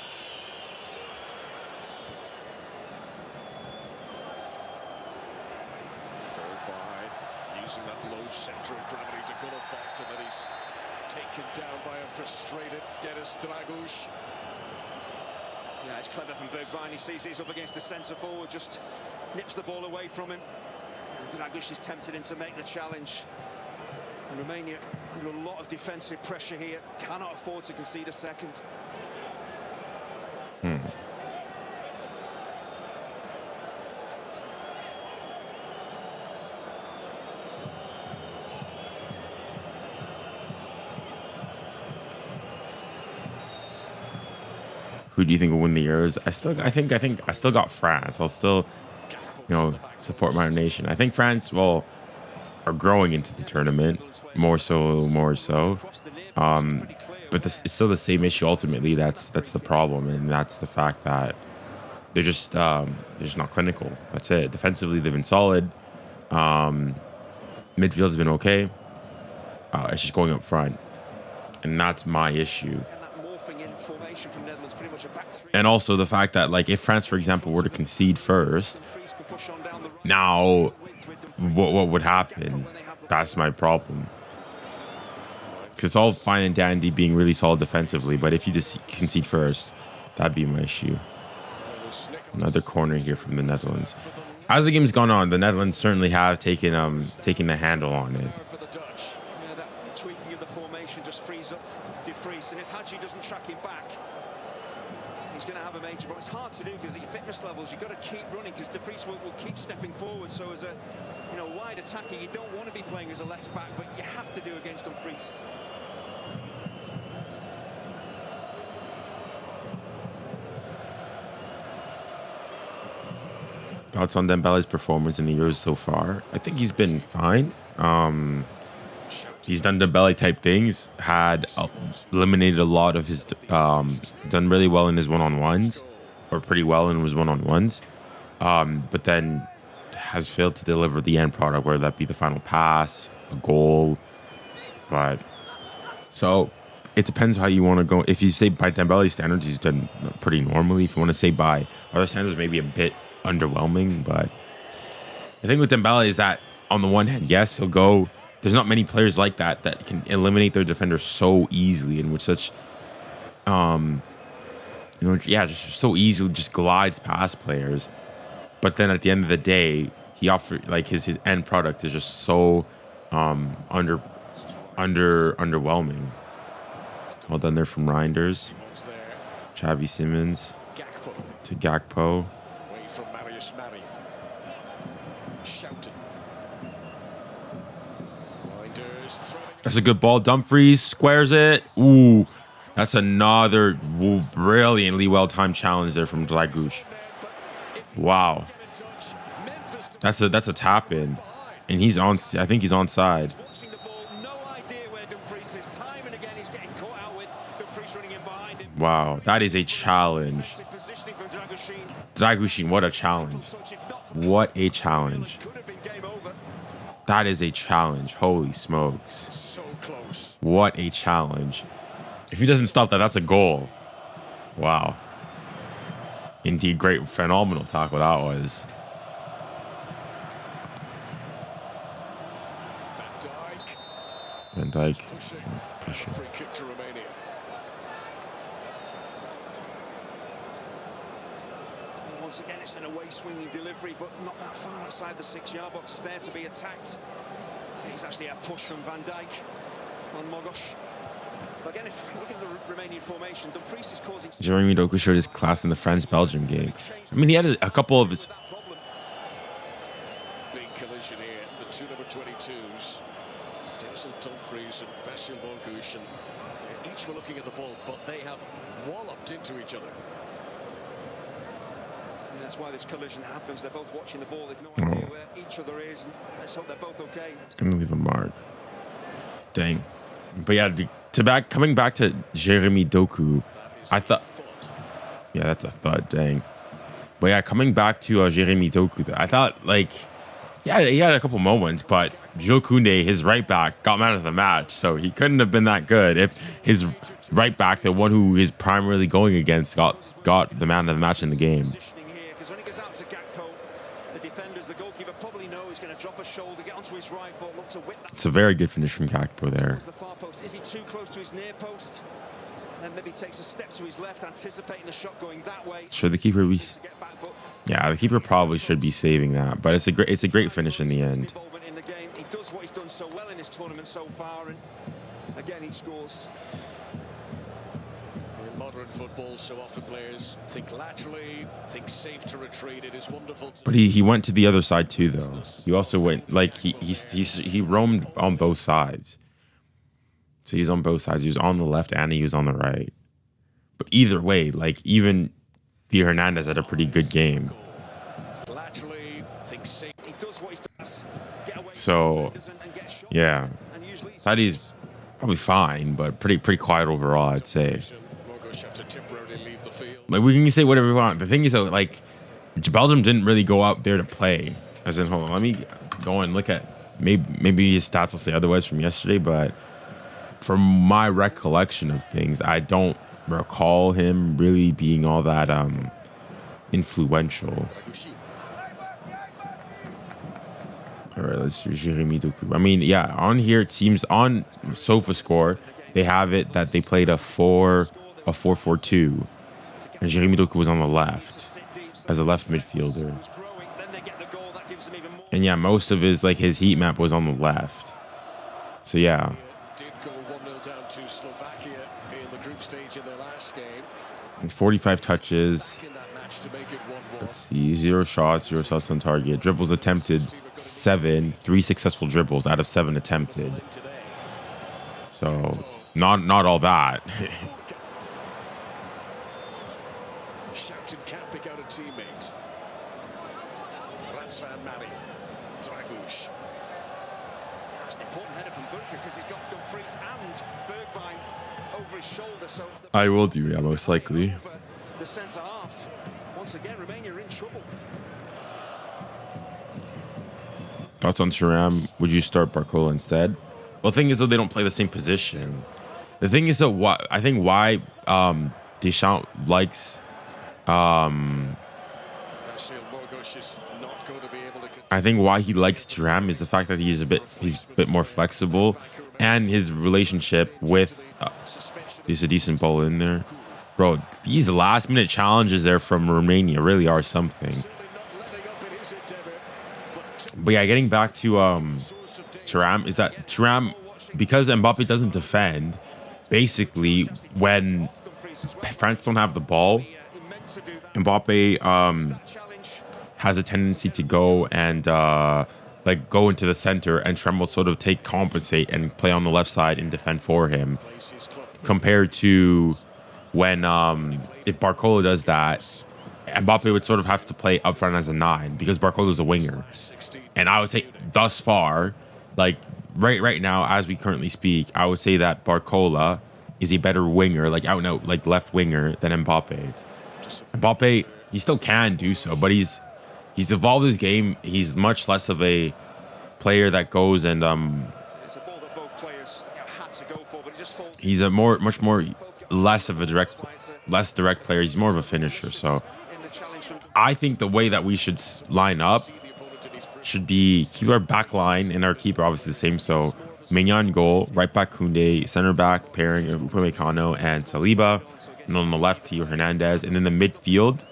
Using that low centre of gravity to good effect, and then he's taken down by a frustrated Denis Draguš. Yeah, it's clever from Bergwijn. He sees he's up against a centre forward, just nips the ball away from him. And Draguš is tempted in to make the challenge. And Romania under a lot of defensive pressure here, cannot afford to concede a second. Who do you think will win the Euros? I think I still got France. I'll still, you know, support my nation. I think France are growing into the tournament more so. But it's still the same issue ultimately. That's the problem, and that's the fact that they're just not clinical. That's it. Defensively, they've been solid. Midfield's been okay. It's just going up front, and that's my issue. And also the fact that, like, if France, for example, were to concede first, now what would happen? That's my problem. Because it's all fine and dandy being really solid defensively, but if you just concede first, that'd be my issue. Another corner here from the Netherlands. As the game's gone on, the Netherlands certainly have taken the handle on it. Yeah, that tweaking of the formation just frees up 𝘖𝙗, and if 𝘐𝐻𝑖 doesn't track him back, is going to have a major problem. It's hard to do because at your fitness levels, you've got to keep running because 𝑑'Vries will keep stepping forward. So as a wide attacker, you don't want to be playing as a left back, but you have to do against 𝑑'Vries. Thoughts on Dembele's performance in the Euros so far? I think he's been fine. He's done Dembele type things, had eliminated a lot of his, done really well in his one-on-ones, or pretty well in his one-on-ones, but then has failed to deliver the end product, whether that be the final pass, a goal. But so it depends how you want to go. If you say by Dembele's standards, he's done pretty normally. If you want to say by other standards, maybe a bit underwhelming. But I think with Dembele is that on the one hand, yes, he'll go. There's not many players like that that can eliminate their defender so easily and with such, just so easily just glides past players. But then at the end of the day, he offered like his end product is just so underwhelming. Well done there from Reinders. Xavi Simons to 𝐸𝐾𝐿. That's a good ball. Dumfries squares it. Ooh, that's another brilliantly well-timed challenge there from 𝙒𝙗𝐵. Wow, that's a tap in, and he's on. I think he's onside. Wow, that is a challenge. 𝙒𝙗𝐵, what a challenge! What a challenge! That is a challenge. Holy smokes! What a challenge. If he doesn't stop that, that's a goal. Wow. Indeed, great, phenomenal tackle that was. Van Dijk. Pushing. Free kick to Romania. Once again, it's an away swinging delivery, but not that far outside the 6-yard box. It's there to be attacked. It's actually a push from Van Dijk on 𝐻𝙗𝐿. But again, if you look at the Romanian formation, 𝑑'Vries is causing... Jérémy Doku showed his class in the France-Belgium game. I mean, he had a couple of his... Big collision here. The two number 22s, 𝑑'Vries and Bassi 𝐻𝙗𝐿. Each were looking at the ball, but they have walloped into each other. And that's why this collision happens. They're both watching the ball. They've no idea where each other is. And let's hope they're both okay. It's gonna leave a mark. Dang. But yeah, coming back to Jérémy Doku, I thought, yeah, that's a thud. Dang. But yeah, coming back to Jérémy Doku, I thought like, yeah, he had a couple moments, but Jules Koundé, his right back, got man of the match, so he couldn't have been that good if his right back, the one who is primarily going against, got the man of the match in the game. It's a very good finish from 𝐸𝐾𝐿 there. Is he too close to his near post? And then maybe takes a step to his left, anticipating the shot going that way. Should the keeper be? Yeah, the keeper probably should be saving that, but it's a great finish in the end. He does what he's done so well in this tournament so far, and again he scores. In modern football, so often players think laterally, think safe to retreat. It is wonderful. But he went to the other side too, though. He also went like he roamed on both sides. So he's on both sides. He was on the left and he was on the right. But either way, like even Theo Hernandez had a pretty good game. So yeah, that is probably fine, but pretty quiet overall, I'd say. Like we can say whatever we want. The thing is though, like Belgium didn't really go out there to play. As in, hold on, let me go and look at maybe his stats will say otherwise from yesterday, but from my recollection of things, I don't recall him really being all that influential. All right, let's do Jérémy Doku. I mean, yeah, on here it seems on SofaScore they have it that they played a 4-4-2, and Jérémy Doku was on the left as a left midfielder. And yeah, most of his heat map was on the left. So yeah. Did go 1-0 down to Slovakia in the group stage in their last game. 45 touches. Let's see, 0 shots, 0 shots on target. Dribbles attempted 7, 3 successful dribbles out of 7 attempted. So not all that. Shouting can't pick out a teammate. 𝙭. That's an important header from Burka because he's got Dumfries and Bergwijn over his shoulder. So I will do, yeah, most likely. the centre half. Once again, Romania in trouble. Thoughts on 𝐸𝐚? Would you start 𝐵ARCHOLA instead? Well, the thing is, though, they don't play the same position. The thing is, though, why Deschamps likes I think why he likes 𝐸𝐚 is the fact that he's a bit more flexible, and his relationship with there's a decent ball in there, bro. These last minute challenges there from Romania really are something. But yeah, getting back to 𝐸𝐚 is that 𝐸𝐚, because Mbappe doesn't defend, basically when France don't have the ball, Mbappe has a tendency to go and go into the center, and 𝐸𝐚 will sort of compensate and play on the left side and defend for him. Compared to when if 𝐵ARCHOLA does that, Mbappe would sort of have to play up front as a 9 because 𝐵ARCHOLA is a winger. And I would say thus far, like right now as we currently speak, I would say that 𝐵ARCHOLA is a better winger, like out and out, like left winger than Mbappe. Mbappe, he still can do so, but he's evolved his game. He's much less of a player that goes and he's a much more less direct player. He's more of a finisher. So I think the way that we should line up should be keep our back line and our keeper obviously the same. So Maignan goal, right back Koundé, center back pairing Upamecano and Saliba, and on the left Theo Hernandez, and then the midfield.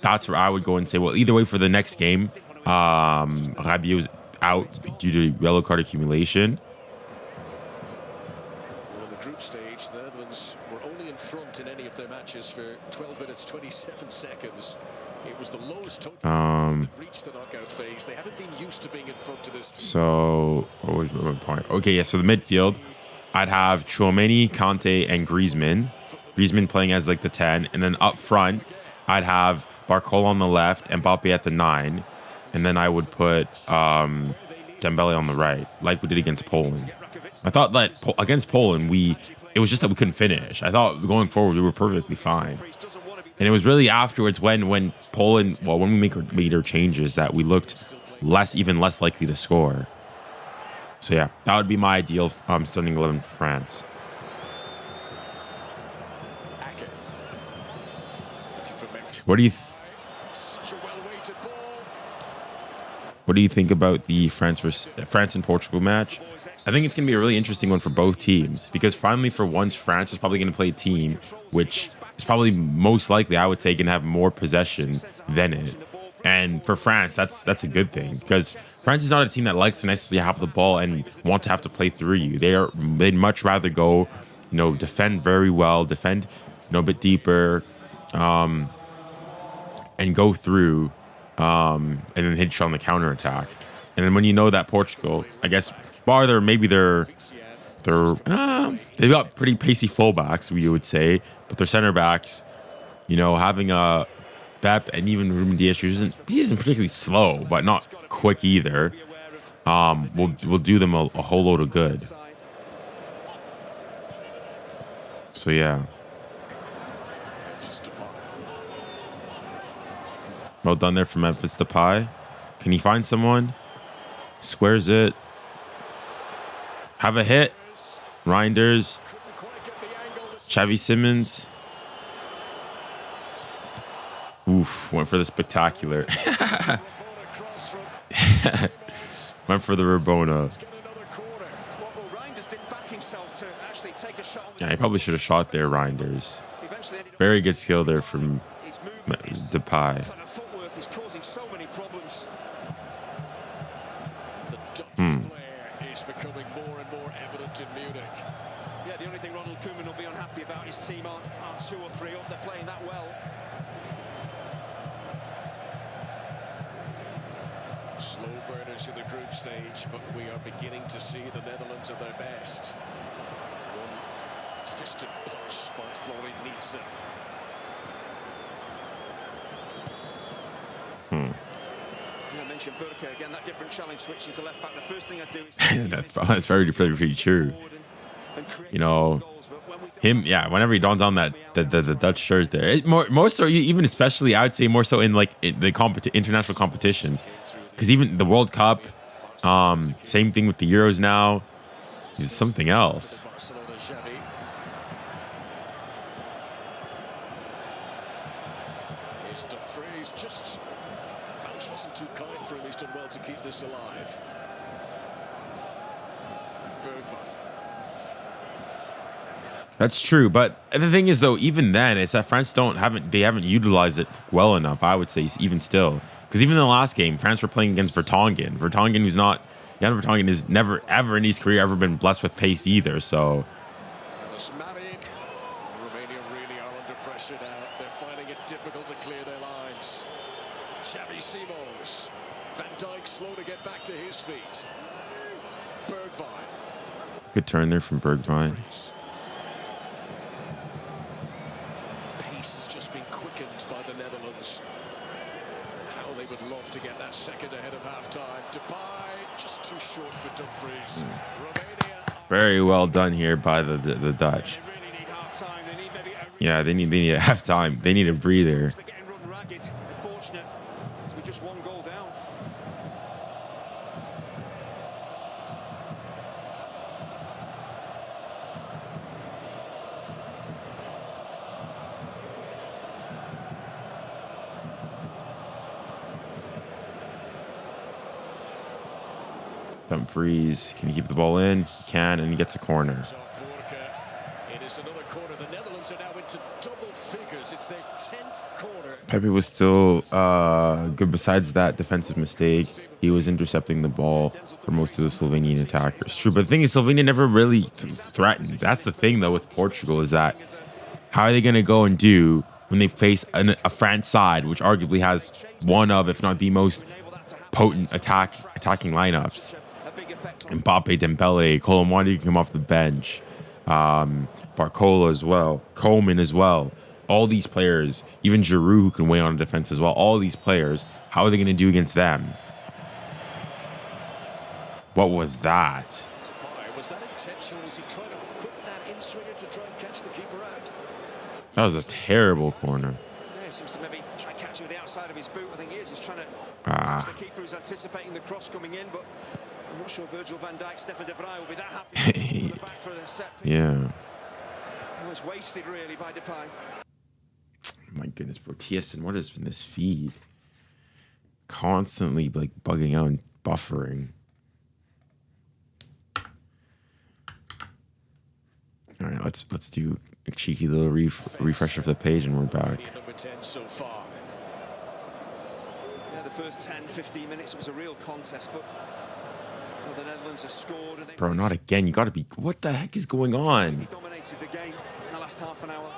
That's where I would go and say, well, either way for the next game, Rabiot's out due to yellow card accumulation. In the group stage, the Netherlands were only in front in any of their matches for 12 minutes 27 seconds. It was the lowest total that reached the knockout phase. They haven't been used to being in front to this. So, what was my point? Okay, yeah. So the midfield, I'd have Tchouaméni, Kanté, and Griezmann. Griezmann playing as like the 10, and then up front, I'd have 𝐵ARCHOLA on the left and Mbappe at the 9, and then I would put Dembele on the right, like we did against Poland. I thought that against Poland, it was just that we couldn't finish. I thought going forward we were perfectly fine, and it was really afterwards when Poland, when we made our changes, that we looked even less likely to score. So yeah, that would be my ideal starting 11 for France. What do you think about the France and Portugal match? I think it's going to be a really interesting one for both teams, because finally for once France is probably going to play a team which is probably most likely, I would say, going to have more possession than it. And for France, that's a good thing, because France is not a team that likes to necessarily have the ball and want to have to play through you. They'd much rather go, defend very well, defend, a bit deeper, and go through, and then hit you on the counterattack. And then when you know that Portugal, I guess, they've got pretty pacey fullbacks, we would say, but their center backs, having a Pep and even Ruben Dias, he isn't particularly slow, but not quick either. Will do them a whole load of good. So yeah. Well done there from Memphis Depay. Can he find someone? Squares it. Have a hit. Reinders. Xavi Simons. Oof, went for the spectacular. Went for the Rabona. Yeah, he probably should have shot there, Reinders. Very good skill there from Depay. He's causing so many problems. The depth is becoming more and more evident in Munich. Yeah, the only thing Ronald Koeman will be unhappy about, his team aren't 2 or 3 up. They're playing that well. Slow burners in the group stage, but we are beginning to see the Netherlands at their best. One fisted punch by Florian Nietzsche. I mentioned Burke again, that different challenge switching to left back. The first thing I do is that's very true. You know, him, yeah. Whenever he dons on that the Dutch shirt there, more so, even especially, I would say more so in like in the international competitions, because even the World Cup, same thing with the Euros now, is something else. Just bounce wasn't too kind for him. He's done well to keep this alive. That's true, but the thing is, though, even then, it's that France haven't utilized it well enough. I would say, even still, because even in the last game, France were playing against Vertonghen. Vertonghen, who's not, Jan Vertonghen, has never ever in his career ever been blessed with pace either. So. Romania really are under pressure now. They're finding it difficult to clear their lines. Xavi Simons, Van Dijk slow to get back to his feet. Bergwijn. Good turn there from Bergwijn. Pace has just been quickened by the Netherlands. How they would love to get that second ahead of halftime. Depay just too short for Dumfries. Romania. Very well done here by the Dutch. Yeah, they need a halftime. They need a breather. Dumfries, can he keep the ball in? He can, and he gets a corner. It is another corner. The Netherlands are now into double figures. It's their 10th corner. Pepe was still good. Besides that defensive mistake, he was intercepting the ball for most of the Slovenian attackers. True, but the thing is, Slovenia never really threatened. That's the thing, though, with Portugal, is that how are they going to go and do when they face a France side, which arguably has one of, if not the most potent attacking lineups? Mbappe, Dembele, Colomwani can come off the bench, Barcola as well, Coman as well. All these players, even Giroud, who can weigh on defense as well. All these players, how are they going to do against them? What was that? Was that intentional? Was he trying to whip that in swinger to try and catch the keeper out? That was a terrible corner. Yeah, seems to maybe try and catch it with the outside of his boot. I think he is. He's trying to catch the keeper who's anticipating the cross coming in, but I'm not sure Virgil van Dijk, Stefan de Vrij will be that happy to back for the set piece. Yeah. It was wasted really by Depay. My goodness, bro. TSN, what has been this feed? Constantly like bugging out and buffering. All right, let's do a cheeky little refresher of the page, and we're back. Number 10 so far. Yeah, the first 10-15 minutes it was a real contest, but the Netherlands have scored. And Bro, not again. You got to be. What the heck is going on? He dominated the game in the last half an hour.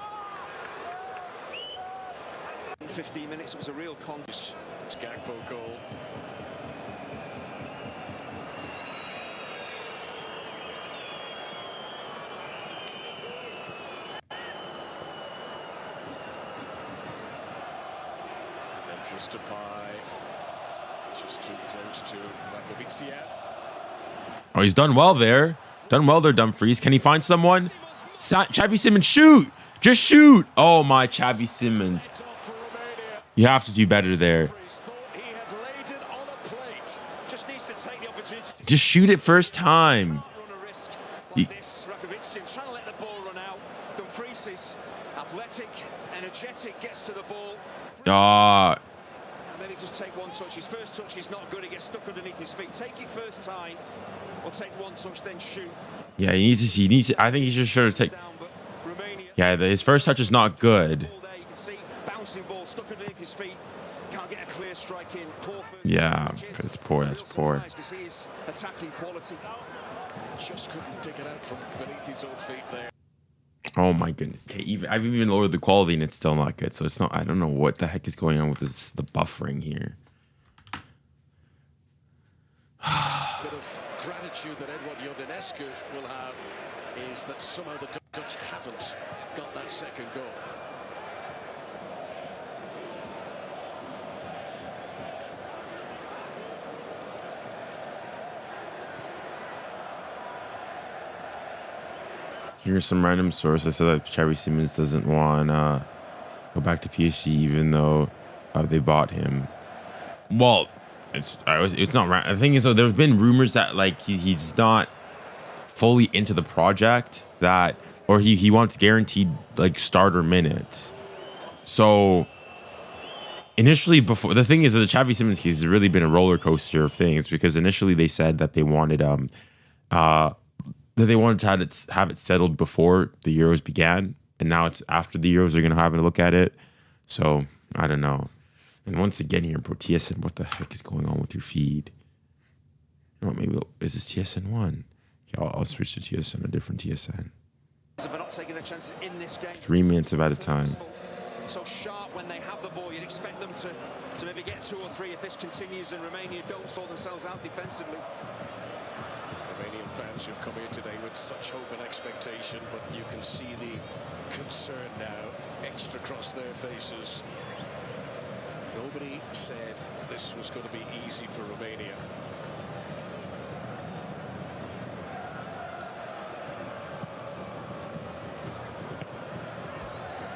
15 minutes it was a real contest. It's Gakpo goal. Memphis Depay, just too close to 𝐿. Oh, he's done well there. Done well there, Dumfries. Can he find someone? Xavi Simons, shoot! Just shoot! Oh my, Xavi Simons. You have to do better there. Just shoot it first time. Trying to let the ball run out. Dumfries is athletic, energetic, gets to the ball. Maybe just take one touch. His first touch is not good. He gets stuck underneath his feet. Take it first time, or take one touch, then shoot. Yeah, he needs to. I think he just should have taken. Yeah, his first touch is not good. You can see bouncing ball stuck underneath his feet. Can't get a clear strike in. Yeah, that's poor. That's poor. Attacking quality. Just couldn't dig it out from beneath his own feet there. Oh my goodness. Okay, I've even lowered the quality and it's still not good. So it's not, I don't know what the heck is going on with this, the buffering here. Bit of gratitude that 𝐻𝙗𝙗 will have is that somehow the Dutch haven't got that second goal. Here's some random source that said that Xavi Simons doesn't want to go back to PSG even though they bought him. Well, it's not right. The thing is, though, there's been rumors that like he's not fully into the project, that or he wants guaranteed like starter minutes. So initially, before, the thing is that the Xavi Simons case has really been a roller coaster of things, because initially they said that they wanted to have it settled before the Euros began, and now it's after the Euros they're gonna have a look at it. So I don't know. And once again here, bro, TSN, what the heck is going on with your feed? You know what, maybe is this TSN1? Okay, I'll switch to TSN, a different TSN. 3 minutes of at a time. So sharp when they have the ball, you'd expect them to maybe get 2 or 3 if this continues and Romania don't sort themselves out defensively. Romanian fans who've come here today with such hope and expectation, but you can see the concern now etched across their faces. Nobody said this was going to be easy for Romania.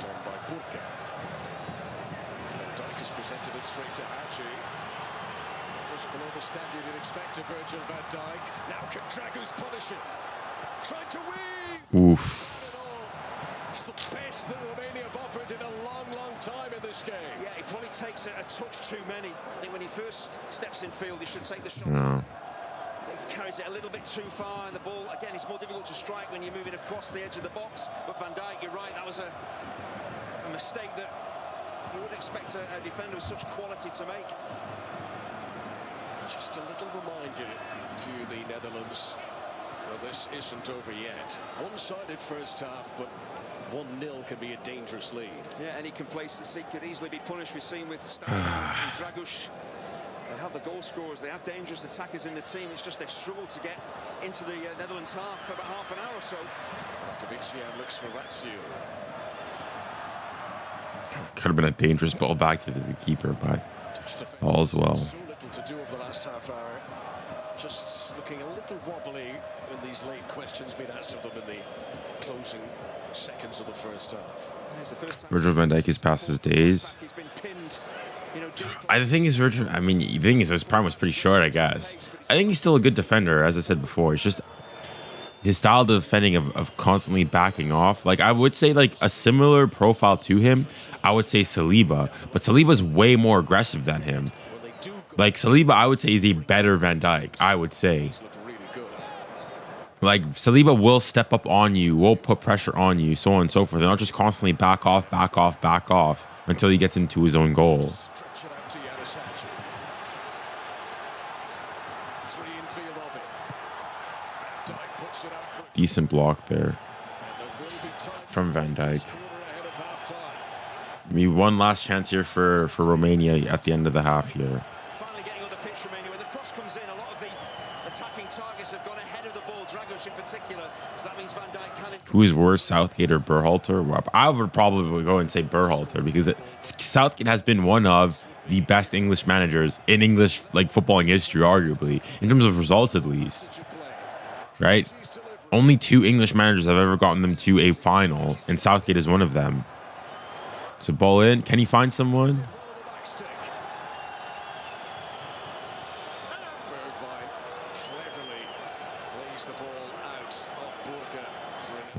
Done by 𝘖𝙗𝐿. Van Dijk has presented it straight to 𝐻𝙗𝐵. Was below the standard you'd expect of Virgil van Dijk. Now Ďagu's punishing. Tried to weave. Oof. It's the best that Romania have offered in a long, long time in this game. Yeah, he probably takes a touch too many. I think when he first steps in field, he should take the shot. No. He carries it a little bit too far, and the ball, again, it's more difficult to strike when you're moving across the edge of the box. But Van Dijk, you're right, that was a mistake that you would expect a defender with such quality to make. Just a little reminder to the Netherlands. Well, this isn't over yet. One-sided first half, but 1-0 can be a dangerous lead. Yeah, any complacency could easily be punished. We've seen with Stanisic and 𝘖𝙗𝙗. They have the goal scorers, they have dangerous attackers in the team. It's just they've struggled to get into the Netherlands half for about half an hour or so. 𝘖𝙗𝐵 looks for 𝙑𝙑𝑠𝑖u. Could have been a dangerous ball back to the keeper, but all's well. So little to do over the last half hour. Just looking a little wobbly when these late questions being asked of them in the closing seconds of the first half. Virgil van Dijk is past his days. The thing is, his prime was pretty short, I guess. I think he's still a good defender, as I said before. It's just his style of defending of constantly backing off. Like, I would say, like, a similar profile to him, I would say Saliba. But Saliba's way more aggressive than him. Like, Saliba, I would say, is a better Van Dijk, I would say. Like, Saliba will step up on you, will put pressure on you, so on and so forth. And not just constantly back off until he gets into his own goal. Decent block there from Van Dijk. Maybe one last chance here for Romania at the end of the half here. Finally getting on the pitch, Romania. When the cross comes in, a lot of the attacking targets have gone ahead of the ball, 𝘖𝙗𝐵 in particular. So that means Van Dijk can... Who's worse, Southgate or Berhalter? Well, I would probably go and say Berhalter, because Southgate has been one of the best English managers in English footballing history, arguably, in terms of results at least. Right? Only 2 English managers have ever gotten them to a final, and Southgate is one of them. So ball in. Can he find someone?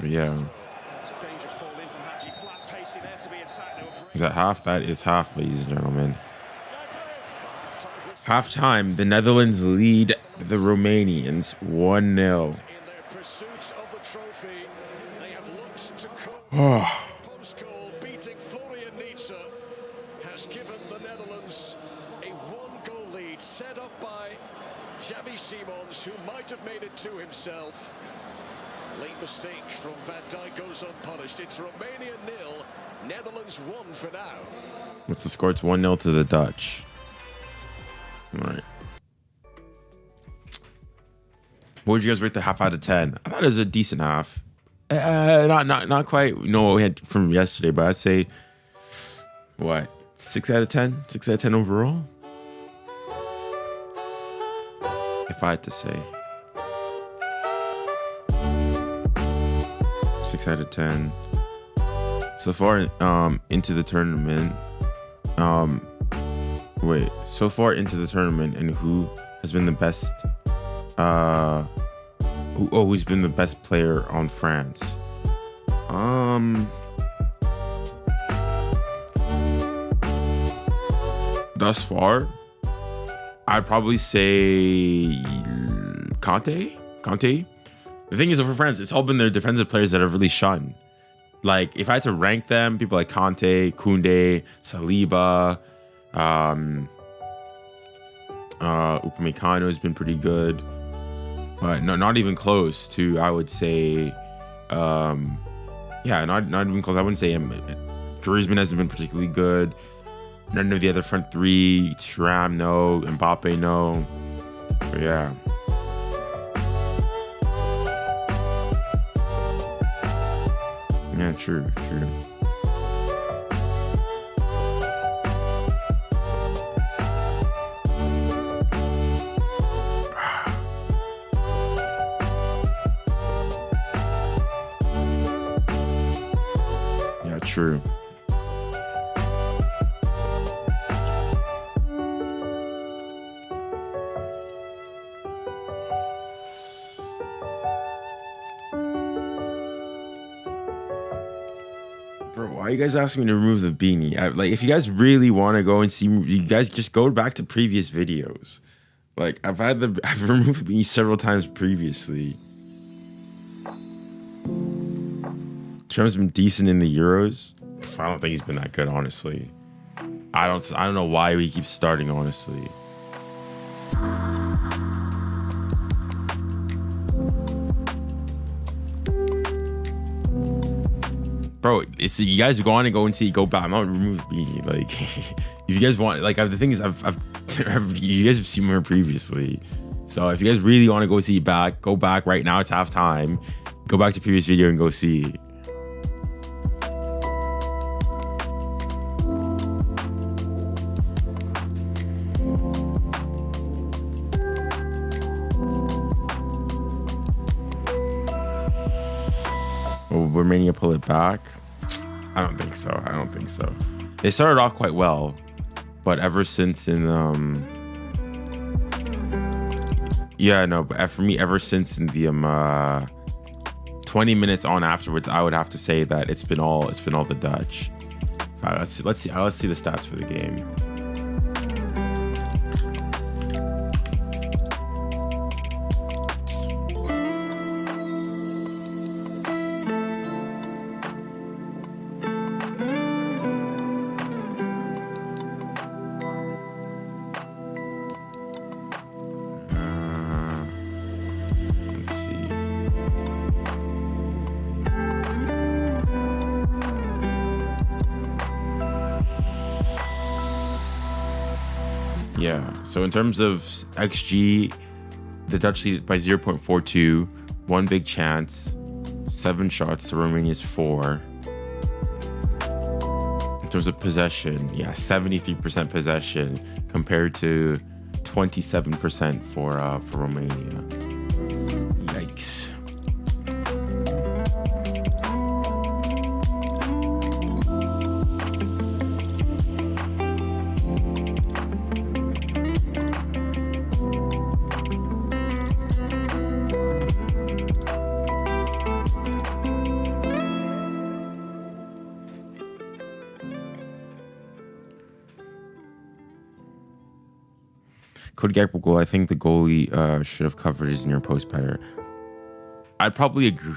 Yeah. Is that half? That is half, ladies and gentlemen. Halftime, the Netherlands lead the Romanians 1-0. Post-goal beating Florian Nietzsche has given the Netherlands a 1-goal lead set up by Xavi Simons, who might have made it to himself. Late mistake from Van Dijk goes unpunished. It's Romania 0, Netherlands 1 for now. What's the score? It's 1-0 to the Dutch. All right. What would you guys rate the half out of 10? I thought it was a decent half. Not quite. You know what we had from yesterday, but I'd say what, 6 out of 10? 6 out of 10 overall. If I had to say 6 out of 10 so far into the tournament. So far into the tournament, and who has been the best? Who's been the best player on France? Thus far, I'd probably say Kanté. The thing is, for France, it's all been their defensive players that have really shone. Like, if I had to rank them, people like Kanté, Koundé, Saliba, Upamecano has been pretty good, but not even close to, I would say, not even close. I wouldn't say Griezmann hasn't been particularly good. None of the other front three, Thuram, no, Mbappe, no. But yeah. Yeah, true. Yeah, true. Why are you guys asking me to remove the beanie? Like, if you guys really want to go and see, you guys just go back to previous videos. Like, I've removed the beanie several times previously. Trump's been decent in the Euros. I don't think he's been that good, honestly. I don't know why he keeps starting, honestly. Bro, it's, you guys go on and go and see, go back. I'm not remove the beanie. Like, if you guys want, like, the thing is, you guys have seen her previously. So if you guys really want to go see back, go back right now. It's halftime. Go back to the previous video and go see. Will Romania pull it back? I don't think so. They started off quite well, but ever since in for me, ever since in the 20 minutes on afterwards, I would have to say that it's been all the Dutch. Let's see the stats for the game. Yeah, so in terms of XG, the Dutch lead by 0.42, one big chance, 7 shots to Romania's 4. In terms of possession, 73% possession compared to 27% for Romania. Yikes. 𝐾𝐿𝐾𝐿𝐾 goal. I think the goalie should have covered his near post better. I'd probably agree.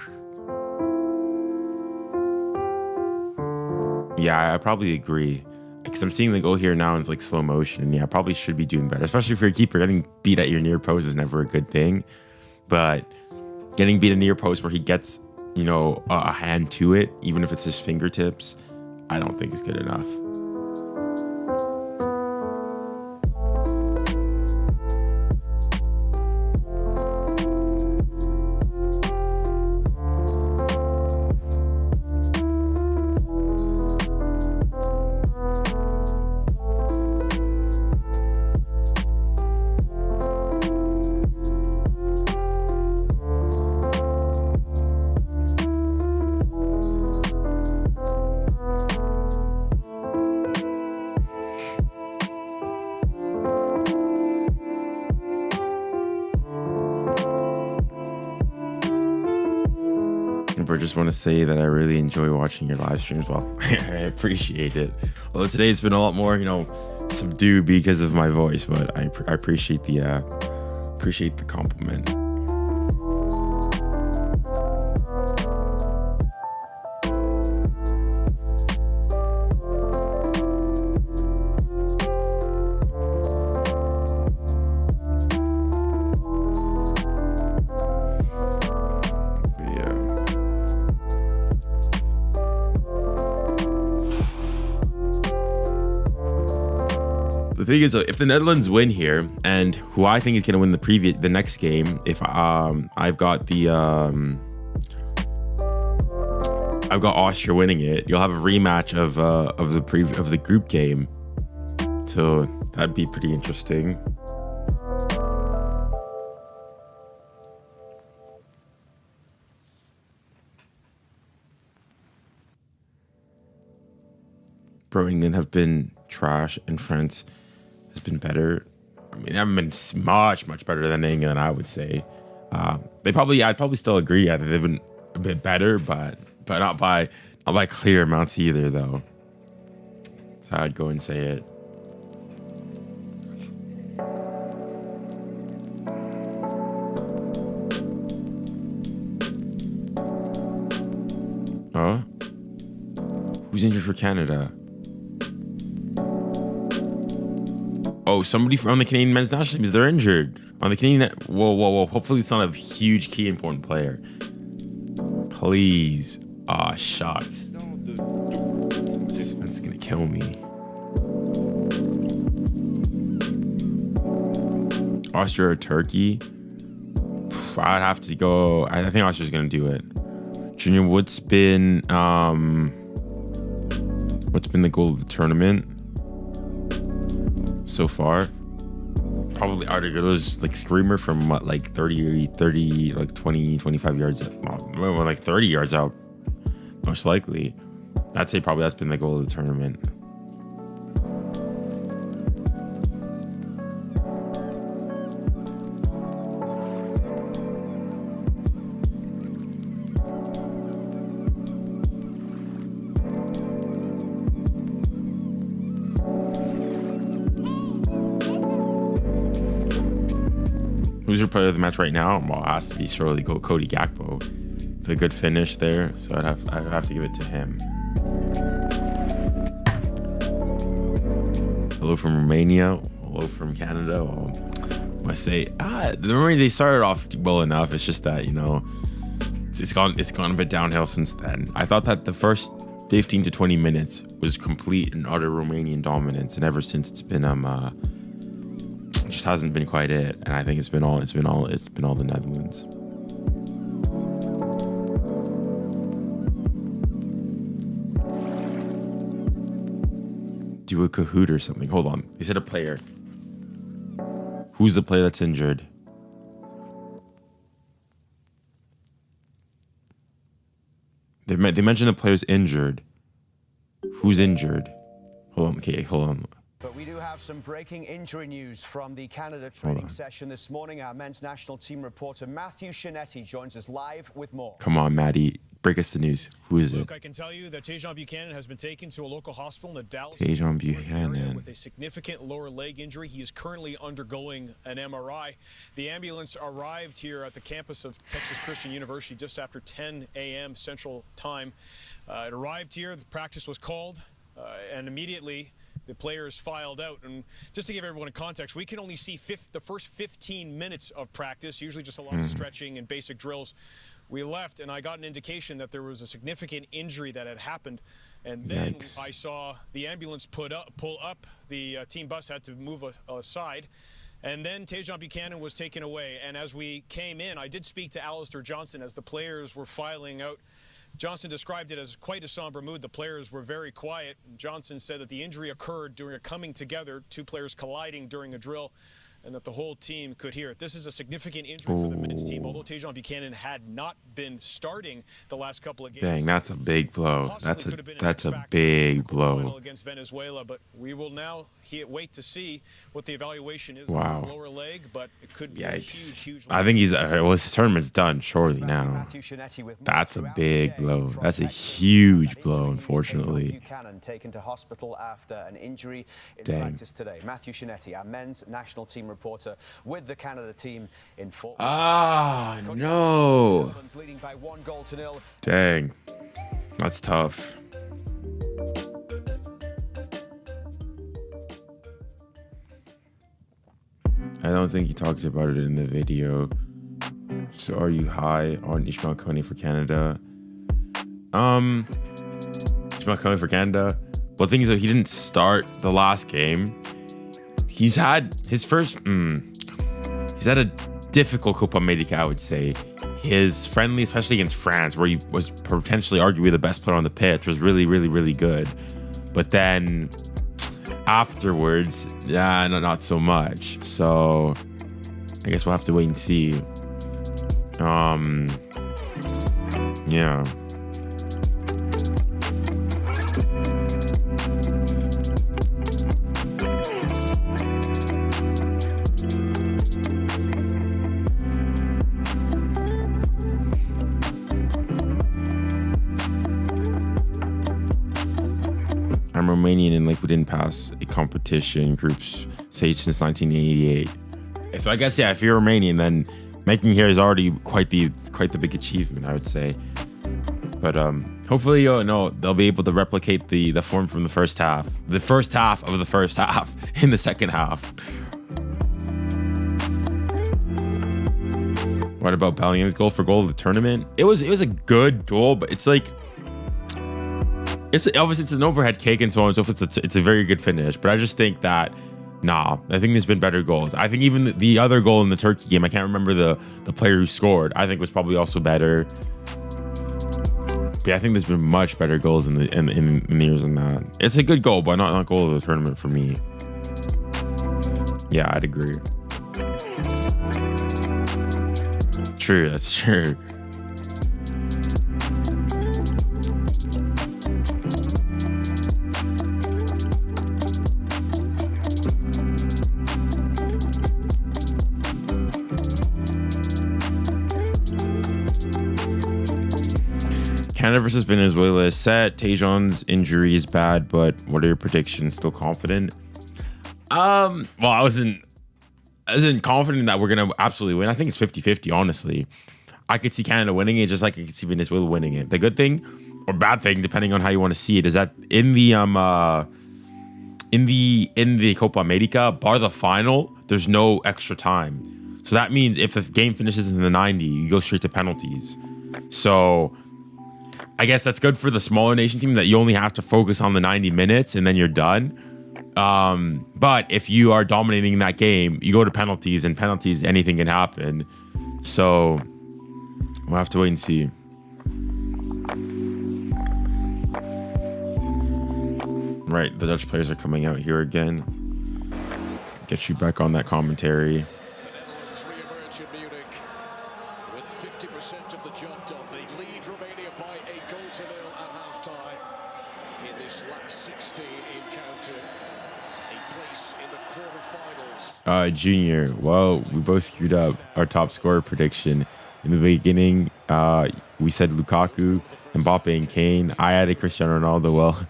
Yeah, I probably agree. because I'm seeing the goal here now in like slow motion. And yeah, probably should be doing better, especially for a keeper. Getting beat at your near post is never a good thing, but getting beat at near post where he gets, you know, a hand to it, even if it's his fingertips, I don't think is good enough. I just want to say that I really enjoy watching your live streams. Well, I appreciate it. Although today's been a lot more, you know, subdued because of my voice, but I appreciate the compliment. The thing is, if the Netherlands win here, and who I think is going to win the next game, if I've got Austria winning it, you'll have a rematch of the group game, so that'd be pretty interesting. Bro, England have been trash, and France has been better. I mean, they haven't been much better than England, I would say. I'd probably still agree. I think they've been a bit better, but not by clear amounts either, though. That's how I'd go and say it. Huh? Who's injured for Canada? Oh, somebody on the Canadian men's national team, they're injured. On the Canadian, whoa. Hopefully it's not a huge key important player. Please. Ah, shucks. That's gonna kill me. Austria or Turkey? I'd have to go. I think Austria's gonna do it. Junior, what's been the goal of the tournament so far? Probably Ardagirlo's like screamer from what, like 30, like 20, 25 yards, well, like 30 yards out, most likely. I'd say probably that's been the goal of the tournament. Who's your player of the match right now? Well, it has to be surely Cody Gakpo. It's a good finish there, so I'd have to give it to him. Hello from Romania. Hello from Canada. Well, I say they started off well enough. It's just that, you know, it's gone a bit downhill since then. I thought that the first 15 to 20 minutes was complete and utter Romanian dominance, and ever since it's been it just hasn't been quite it, and I think it's been all the Netherlands. Do a Kahoot or something. Hold on. They said a player. Who's the player that's injured? They mentioned the player's injured. Who's injured? Hold on. Okay, hold on. But we do have some breaking injury news from the Canada training session this morning. Our men's national team reporter Matthew Shinetti joins us live with more. Come on, Maddie. Break us the news. Who is Luke, it? I can tell you that 𝐑𝐨𝐴𝐵uchanan has been taken to a local hospital in the Dallas 𝐑𝐨𝐴𝐵uchanan with a significant lower leg injury. He is currently undergoing an MRI. The ambulance arrived here at the campus of Texas Christian University just after 10 a.m. Central Time. It arrived here. The practice was called, and immediately the players filed out. And just to give everyone a context, we can only see the first 15 minutes of practice, usually just a lot of stretching and basic drills. We left, and I got an indication that there was a significant injury that had happened. And then I saw the ambulance pull up. The team bus had to move aside. And then Tajon Buchanan was taken away. And as we came in, I did speak to Alistair Johnston as the players were filing out. Johnston described it as quite a somber mood. The players were very quiet. Johnston said that the injury occurred during a coming together, two players colliding during a drill, and that the whole team could hear it. This is a significant injury for the men's team. Although Tajon Buchanan had not been starting the last couple of games. Dang, that's a big blow. That's a big blow against Venezuela. But we will now wait to see what the evaluation is on his lower leg. But it could be a huge. I think his tournament's done shortly now. That's a big blow. That's a huge blow, unfortunately. Buchanan taken to hospital after an injury in practice today. Matthew Scianetti, our men's national team reporter with the Canada team in Fort Worth. Ah, no. Leading by 1-0. Dang. That's tough. I don't think you talked about it in the video. So are you high on Ishmael Kone for Canada? Ishmael Kone for Canada. Well, the thing is, though, he didn't start the last game. He's had his first. He's had a difficult Copa America, I would say. His friendly, especially against France, where he was potentially arguably the best player on the pitch, was really, really, really good. But then afterwards, not so much. So I guess we'll have to wait and see. Yeah. I'm Romanian and like we didn't pass a competition groups stage since 1988. So I guess if you're Romanian, then making here is already quite the big achievement, I would say. But hopefully, they'll be able to replicate the form from the first half of the first half in the second half. What about Bellingham's goal of the tournament? It was a good goal, but it's like. Obviously it's an overhead kick and so on and so forth. It's a very good finish, but I just think that I think there's been better goals. I think even the other goal in the Turkey game, I can't remember the player who scored, I think was probably also better. But yeah, I think there's been much better goals in the years than that. It's a good goal, but not goal of the tournament for me. Yeah, I'd agree. True, that's true. Canada versus Venezuela is set. Tajon's injury is bad, but what are your predictions? Still confident? Well, I wasn't confident that we're gonna absolutely win. I think it's 50-50, honestly. I could see Canada winning it just like I could see Venezuela winning it. The good thing or bad thing, depending on how you want to see it, is that in the Copa America, bar the final, there's no extra time. So that means if the game finishes in the 90, you go straight to penalties. So I guess that's good for the smaller nation team that you only have to focus on the 90 minutes and then you're done. But if you are dominating that game, you go to penalties, and penalties, anything can happen. So we'll have to wait and see. Right, the Dutch players are coming out here again. Get you back on that commentary. With 50% of the job done, they lead Romania by a goal to nil at half-time in this last 16 encounter, a place in the quarterfinals. Junior, well, we both screwed up our top scorer prediction. In the beginning, we said Lukaku, Mbappe, and Kane. I added Cristiano Ronaldo. Well,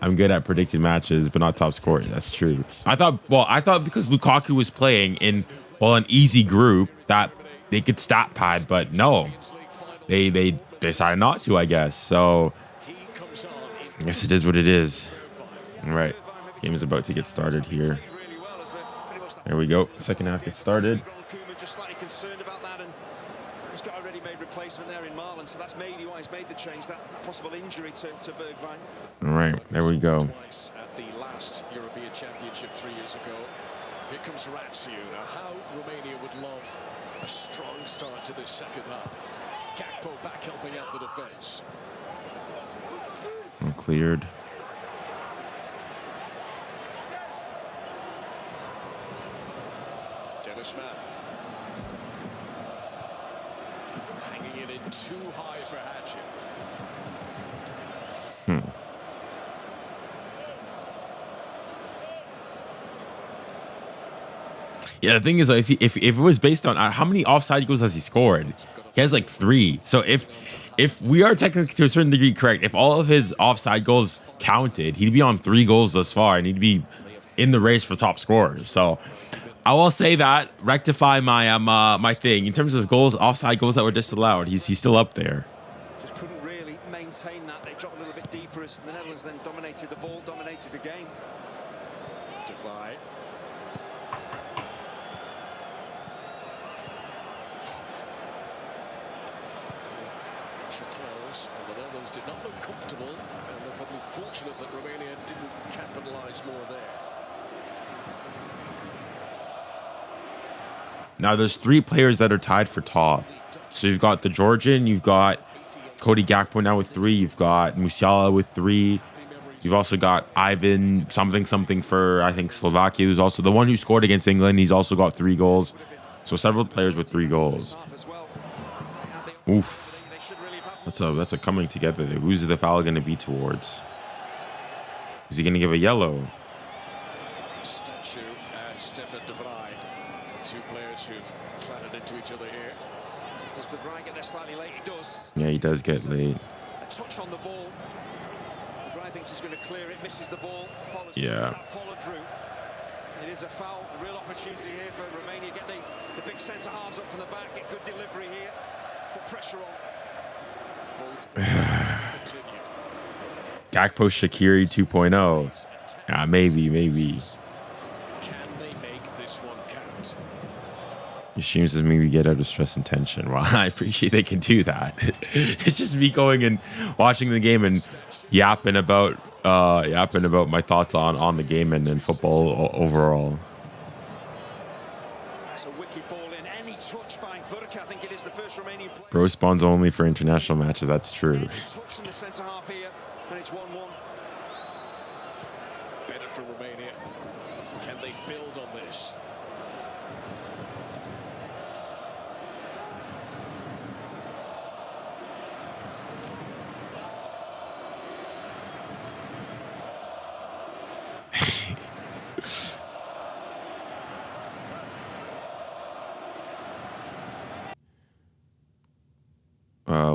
I'm good at predicting matches, but not top scorer. That's true. I thought because Lukaku was playing in an easy group that they could stat pad, but no, they decided not to, I guess. So I guess it is what it is. All right. Game is about to get started here. There we go. Second half gets started. Just slightly concerned about that, and he's got a ready-made replacement there in Marlon, so that's maybe why he's made the change. That possible injury to 𝘖𝙗𝙗. All right, there we go. Twice at the last European Championship 3 years ago. Here comes 𝘖𝙗𝙗. Now, how Romania would love a strong start to this second half. 𝐑𝐨𝐴 back helping out the defense. Cleared. Dennis Mann. Hanging it in too high for 𝘖𝙗𝙗. Yeah, the thing is, if it was based on how many offside goals has he scored, he has like 3. So if we are technically to a certain degree correct, if all of his offside goals counted, he'd be on 3 goals thus far, and he'd be in the race for top scorers. So I will say that, rectify my my thing in terms of goals, offside goals that were disallowed. He's still up there. Just couldn't really maintain that. They dropped a little bit deeper as the Netherlands then dominated the ball, dominated the game. 𝘖𝙗𝙗. Tells, and the Netherlands did not look comfortable, and they're probably fortunate that Romania didn't capitalise more there. Now there's 3 players that are tied for top. So you've got the Georgian, you've got Cody Gakpo now with 3, you've got Musiala with 3, you've also got Ivan something for I think Slovakia, who's also the one who scored against England. He's also got 3 goals. So several players with 3 goals. Oof. That's a coming together there. Who's the foul going to be towards? Is he going to give a yellow? Statue and Stefan de Vrij, the 2 players who've clattered into each other here. Does de Vrij get there slightly late? He does. Yeah, he does get late. A touch on the ball. De Vrij thinks he's going to clear it, misses the ball, follows follow through. It is a foul, a real opportunity here for Romania. Get the big centre halves up from the back, get good delivery here, put pressure on. 𝐸𝐵 Shaqiri 2.0. Maybe. Can they make this one count? It seems as maybe get out of stress and tension. Well, I appreciate they can do that. It's just me going and watching the game and yapping about my thoughts on the game and football overall. That's a wicked ball in. Any touch by 𝘖𝙗𝙗, I think it is the first Romanian player. Bro spawns only for international matches. That's true. Any touch in the centre half here, and it's 1-1. Better for Romania. Can they build on this?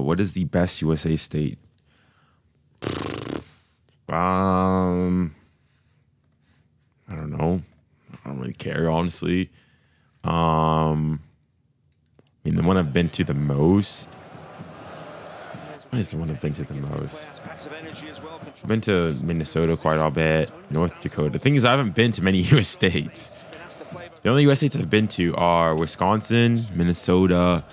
What is the best USA state? I don't know. I don't really care, honestly. I mean, the one I've been to the most. What is the one I've been to the most? I've been to Minnesota quite a bit, North Dakota. The thing is, I haven't been to many US states. The only US states I've been to are Wisconsin, Minnesota,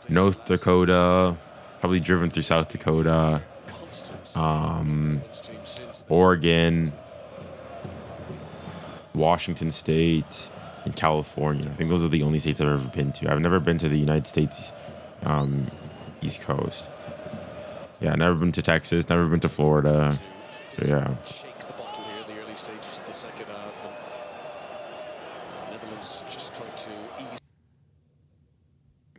North Dakota, probably driven through South Dakota, Oregon, Washington State, and California. I think those are the only states I've ever been to. I've never been to the United States East Coast. Yeah, never been to Texas, never been to Florida. So yeah. Shakes the bottle here in the early stages of the second half, and the Netherlands just trying to ease.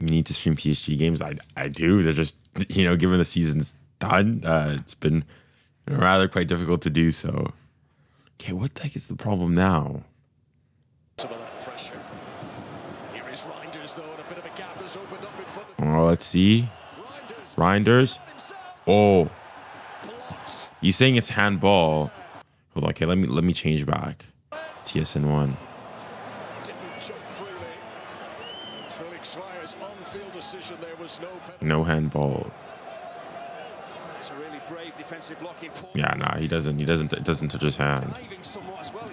You need to stream PSG games. I do. They're just, given the season's done, it's been rather quite difficult to do so. Okay, what the heck is the problem now? Some of that pressure. Here is Reinders, though, and a bit of a gap has opened up in front of Oh, let's see. Reinders. Oh, he's saying it's handball. Hold on, okay, let me change back. TSN1. Didn't jump freely. Felix Schreier's on-field decision there was no penalty. No handball. It's a really brave defensive blocking. Yeah, nah, he doesn't. It doesn't touch his hand. Diving somewhat as well.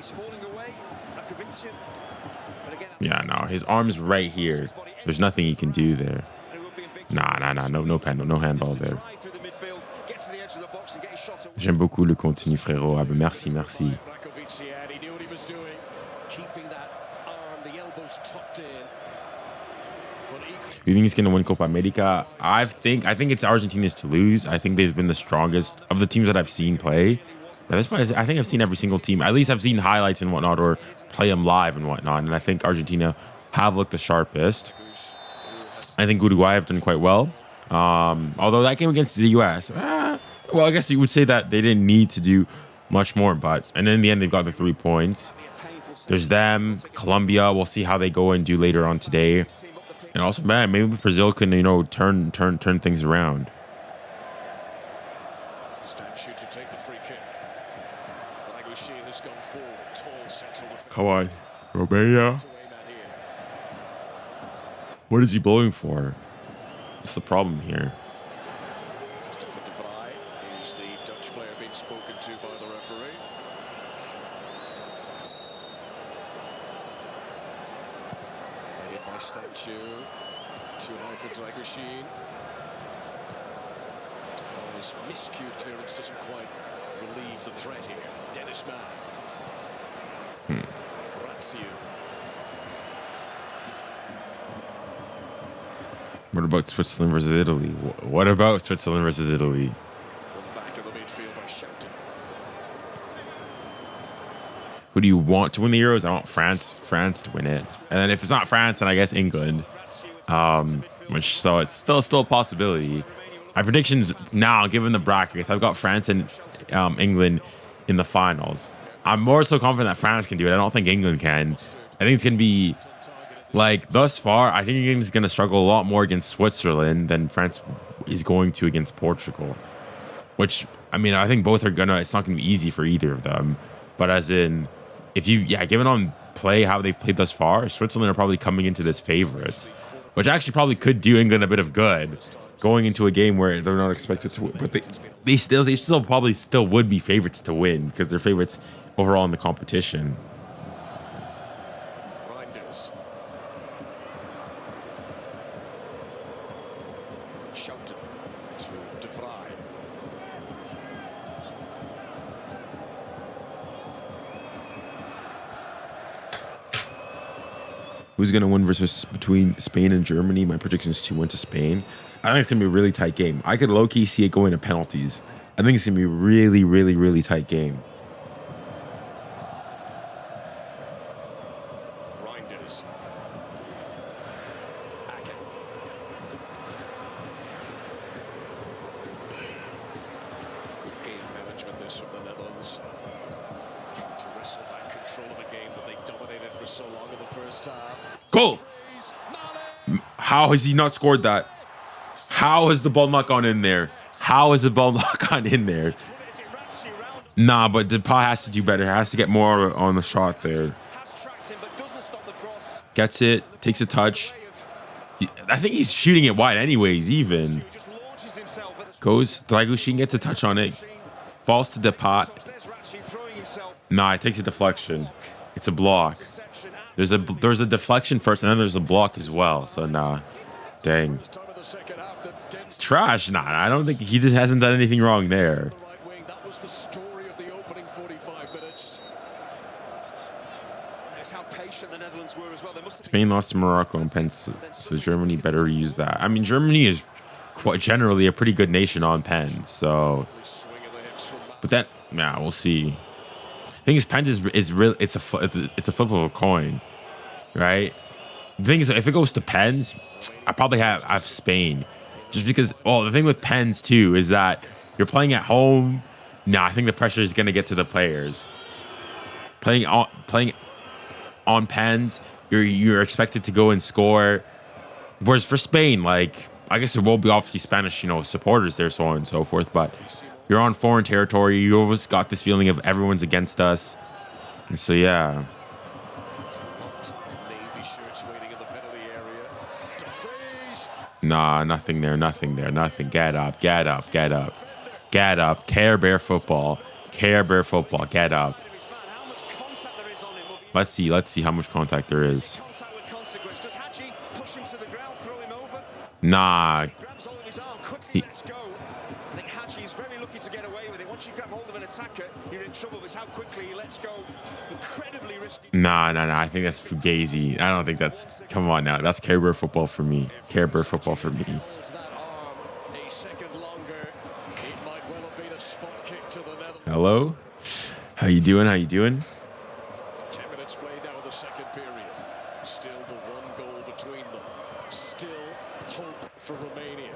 Yeah, no, his arm's right here. There's nothing he can do there. Nah, no handball there. J'aime beaucoup le contenu, frérot. Ah, ben merci. You think he's going to win Copa America? I think it's Argentina's to lose. I think they've been the strongest of the teams that I've seen play. At this point, I think I've seen every single team. At least I've seen highlights and whatnot, or play them live and whatnot. And I think Argentina have looked the sharpest. I think Uruguay have done quite well. Although that game against the U.S., well, I guess you would say that they didn't need to do much more. And in the end, they've got the 3 points. There's them, Colombia. We'll see how they go and do later on today. And also, man, maybe Brazil can, turn things around. Come on, Romania. What is he blowing for? What's the problem here? Is the Dutch player being spoken to by the referee? Hit by Statue. Too high for 𝙭𝐸. His miscued clearance doesn't quite relieve the threat here. Dennis Mann. What about Switzerland versus Italy? What about Switzerland versus Italy? Back of the midfield by Schouten. Who do you want to win the Euros? I want France to win it. And then if it's not France, then I guess England. So it's still a possibility. My predictions now, given the brackets, I've got France and England in the finals. I'm more so confident that France can do it. I don't think England can. I think it's going to be, like, thus far, I think England's going to struggle a lot more against Switzerland than France is going to against Portugal. Which, I mean, I think both are it's not going to be easy for either of them. But as in, given on play, how they've played thus far, Switzerland are probably coming into this favorites. Which actually probably could do England a bit of good. Going into a game where they're not expected to win. But they still probably would be favorites to win, because they're favorites overall in the competition. Reinders. Schouten to 𝙭. Who's going to win between Spain and Germany? My prediction is 2-1 to Spain. I think it's going to be a really tight game. I could low-key see it going to penalties. I think it's going to be a really, really, really tight game. Reinders. Ake. Good game management this from the Netherlands. Trying to wrestle back control of a game that they dominated for so long in the first half. Goal! How has he not scored that? How has the ball not gone in there? How has the ball not gone in there? Nah, but 𝙭has to do better. Has to get more on the shot there. Gets it, takes a touch. I think he's shooting it wide anyways, even. Goes, 𝙭𝐸 gets a touch on it. Falls to 𝙭. Nah, it takes a deflection. It's a block. There's a deflection first, and then there's a block as well. So nah, dang. Trash. Nah, I don't think he just hasn't done anything wrong there. That was the story of the opening 45 minutes. That's how patient the Netherlands were as well. Spain lost to Morocco and pens, so Germany better use that. I mean, Germany is quite generally a pretty good nation on pens, so. But that, yeah, we'll see. The thing is, pens is real. It's a flip of a coin, right? The thing is, if it goes to pens, I probably have Spain, just because. Oh, the thing with pens too is that you're playing at home. Nah, I think the pressure is gonna get to the players. Playing on pens, you're expected to go and score. Whereas for Spain, like, I guess there will be obviously Spanish, supporters there, so on and so forth, but you're on foreign territory. You always got this feeling of everyone's against us. And so, yeah. Nah, nothing there, nothing there, nothing. Get up, get up, get up. Get up. Care Bear football. Care Bear football. Get up. Let's see how much contact there is. Contact with consequence. Does 𝐻𝙧𝙘𝐿 push him to the ground, throw him over? Nah. He grabs hold of his arm, quickly lets go. I think 𝐻𝙧𝙘 is very lucky to get away with it. Once you grab hold of an attacker, you're in trouble. It's how quickly he lets go. Incredibly risky. Nah. I think that's Fugazi. I don't think that's. Come on now. That's Care football for me. Care football for me. Hello. How you doing? 10 minutes played now in the second period. Still the one goal between them. Still hope for Romania.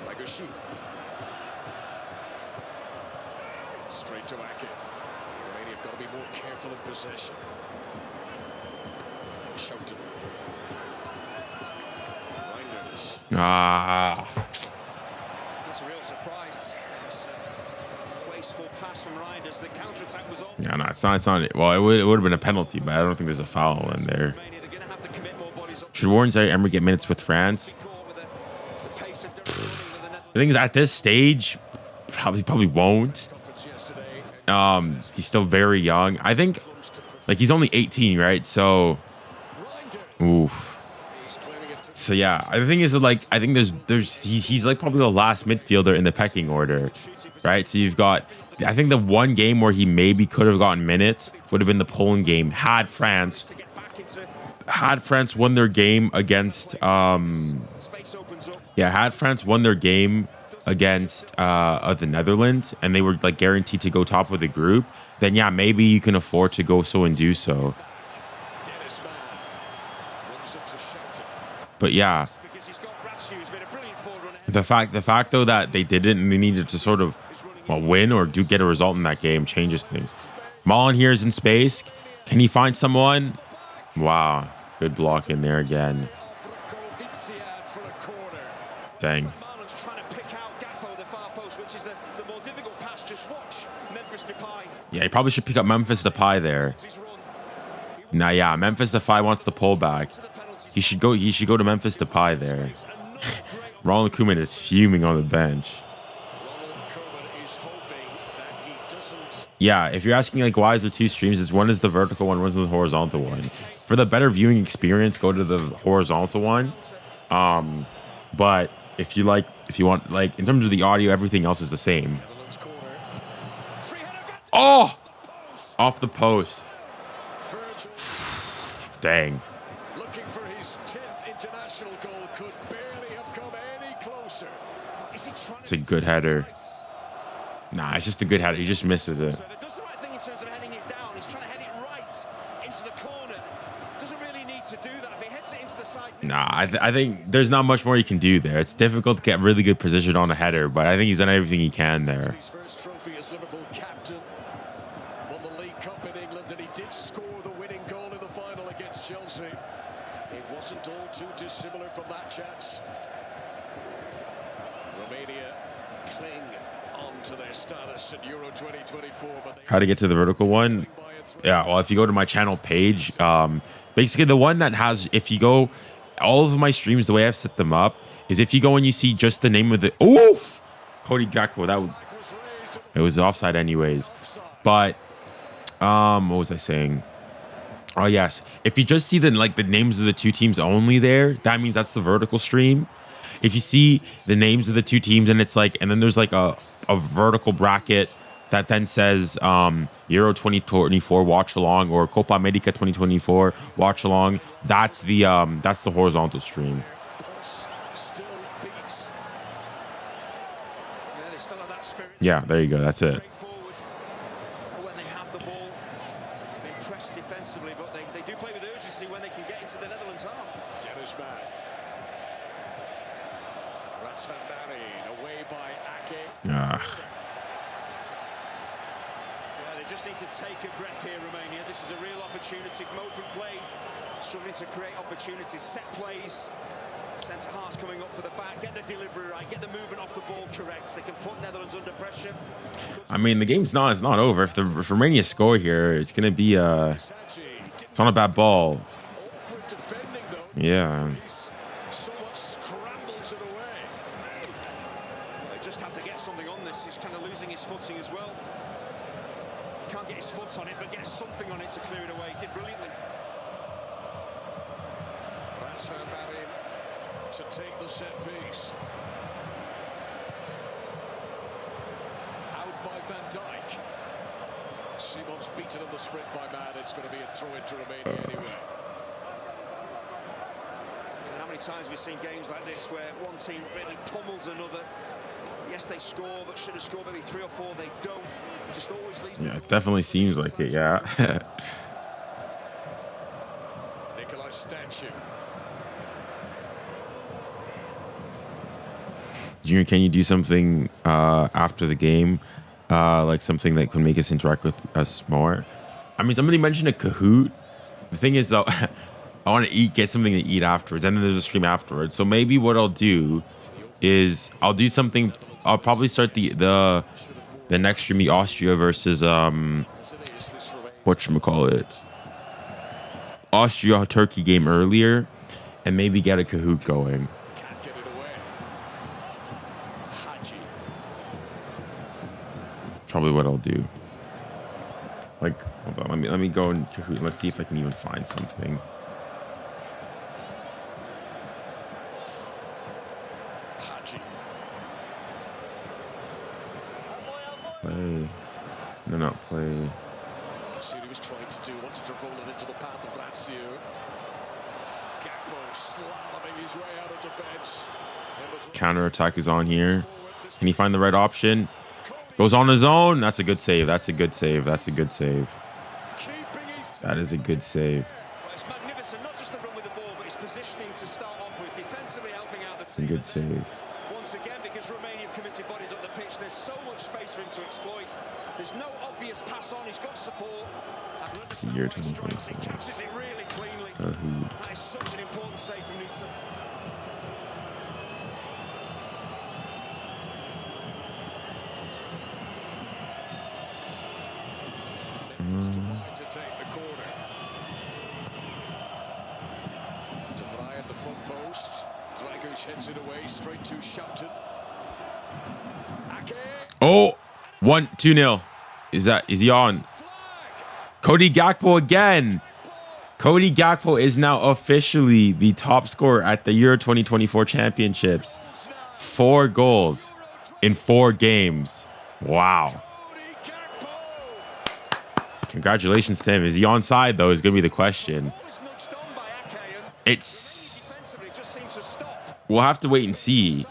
𝙭𝙀. Straight to 𝐻𝙧𝙘𝐿. Romania have got to be more careful in possession. 𝐶𝐿. It's a real surprise. It's a wasteful pass from Reinders. The counter-attack was on. Yeah, no, it's not. Well, it would have been a penalty, but I don't think there's a foul in there. Should Warren Zaïre-Emery get minutes with France? The thing is, at this stage, probably won't. He's still very young. I think, like, he's only 18, right? So, oof. So yeah, the thing is, like, I think he's like probably the last midfielder in the pecking order, right? So you've got, I think the one game where he maybe could have gotten minutes would have been the Poland game. Had France won their game against had France won their game against the Netherlands, and they were like guaranteed to go top of the group, then yeah, maybe you can afford to go so and do so. But yeah, the fact though that they didn't, and they needed to sort of win or get a result in that game changes things. Mullen here is in space. Can he find someone? Wow, good block in there again. Dang. Yeah, he probably should pick up Memphis Depay there. Nah, yeah, Memphis Depay wants to pull back. He should go to Memphis Depay there. Ronald Koeman is fuming on the bench. Yeah, if you're asking like why is there two streams, is one is the vertical one, one is the horizontal one. For the better viewing experience, go to the horizontal one. But if you want, like, in terms of the audio, everything else is the same. Oh! Off the post. Dang. Looking for his 10th international goal, could barely have come any closer. It's a good header. Nah, it's just a good header. He just misses it. Does the right thing in terms of heading it down. He's trying to head it right into the corner. Doesn't really need to do that. If he heads it into the side. Nah, I think there's not much more you can do there. It's difficult to get really good position on a header, but I think he's done everything he can there. His first trophy as Liverpool captain. Won the League Cup in England, and he did score the winning goal in the final against Chelsea. It wasn't all too dissimilar from that chance. Romania cling on to their status at Euro 2024. How to get to the vertical one? Yeah, well, if you go to my channel page, basically the one that has, if you go, all of my streams, the way I've set them up is if you go and you see just the name of the, oof, 𝐾𝐿𝐿 𝐾𝐿𝐿, it was offside anyways. But what was I saying? Oh yes, if you just see the names of the two teams only there, that means that's the vertical stream. If you see the names of the two teams and it's like, and then there's like a vertical bracket that then says Euro 2024 watch along or Copa America 2024 watch along, that's the horizontal stream. Yeah, there you go. That's it. When they have the ball, they press defensively, but they do play with urgency when they can get into the Netherlands half. Dennis Mann. Rats van Barry away by Ake. Yeah, they just need to take a breath here, Romania. This is a real opportunity. Open play, struggling to create opportunities, set plays. Centre halves coming up for the back, get the delivery right, get the movement off the ball correct. They can put Netherlands under pressure. I mean, the game's it's not over. If Romania score here, it's gonna be it's on a bad ball. Yeah. might just have to get something on this. He's kind of losing his footing as well. He can't get his foot on it, but get something on it to clear it away. He did brilliantly. That's her man in to take the set piece. Out by Van Dijk. Simon's beaten in the sprint by Mann. It's going to be a throw into Romania anyway. How many times have we seen games like this where one team really pummels another? Yes, they score, but should have scored maybe 3 or 4. They don't. It just always leaves. Yeah, it definitely seems like it. Yeah. Nikolai statue. Junior, can you do something after the game, like something that could make us interact with us more? I mean, somebody mentioned a Kahoot. The thing is, though, I want to get something to eat afterwards, and then there's a stream afterwards. So maybe what I'll do is I'll do something. I'll probably start the next stream, the Austria versus whatchamacallit, Austria-Turkey game earlier, and maybe get a Kahoot going. Can't get it away. Haji. Probably what I'll do. Like, hold on, let me go in Kahoot. Let's see if I can even find something. Haji. Play. No, not play. You can see what he was trying to do. Wanted to roll it into the path of Lazio. Gakpo slaloming his way out of defense. Counter attack is on here. Can he find the right option? Goes on his own. That's a good save. That's a good save. That's a good save. That is a good save. Well, it's magnificent, not just the run with the ball, but his positioning to start off with, defensively helping out the It's a good save. Once again, because Romania have committed bodies up the pitch, there's so much space for him to exploit. There's no obvious pass on. He's got support. It's the year 2024. He catches it really cleanly. That is such an important save from Nitsa. To take the corner. De Vrij at the front post. 𝙒𝙗 heads it away straight to 𝐻𝙬. Ake. Oh, 2-0. Is he on? Cody Gakpo again. Cody Gakpo is now officially the top scorer at the Euro 2024 Championships. 4 goals in 4 games. Wow. Congratulations to him. Is he onside, though, is going to be the question. We'll have to wait and see.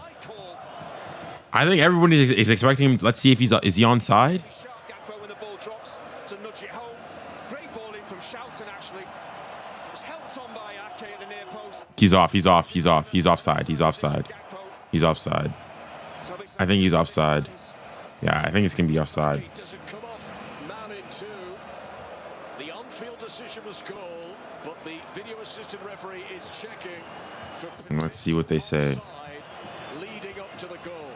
I think everyone is expecting him. Let's see if is he onside? He's off. He's offside. He's offside. I think he's offside. Yeah, I think it's going to be offside. The on-field decision was goal, but the video assistant referee is checking for. Let's see what they say. Leading up to the goal.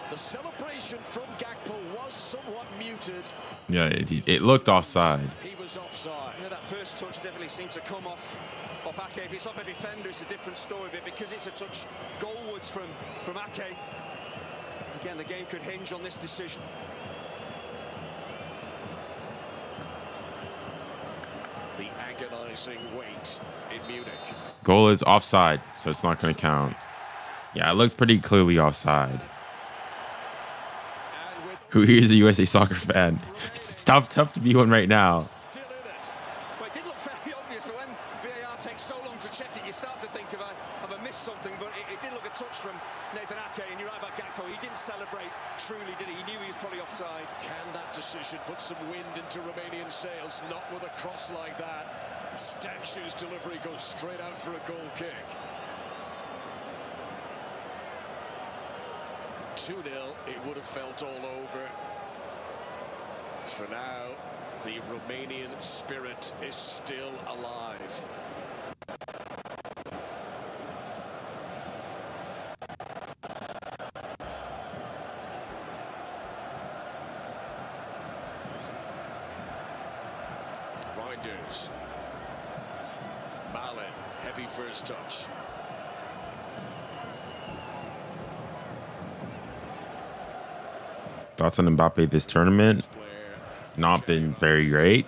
The celebration from Gakpo was somewhat muted. Yeah, it looked offside. He was offside. Yeah, that first touch definitely seemed to come off Ake. If it's off a defender, it's a different story, but because it's a touch goalwards from Ake, again, the game could hinge on this decision. The agonizing wait in Munich. Goal is offside, so it's not going to count. Yeah, it looked pretty clearly offside. Who here is a USA soccer fan? It's tough to be one right now. Still in it. Well, it did look very obvious, but when VAR takes so long to check it, you start to think have I missed something, but it did look a touch from Nathan Ake, and you're right about Gakpo. He didn't celebrate truly, did he? He knew he was probably offside. Can that decision put some wind into Romanian sails? Not with a cross like that. Statue's delivery goes straight out for a goal kick. 2-0, it would have felt all over. For now, the Romanian spirit is still alive. Reinders. Malin, heavy first touch. Thoughts on Mbappe this tournament? Not been very great.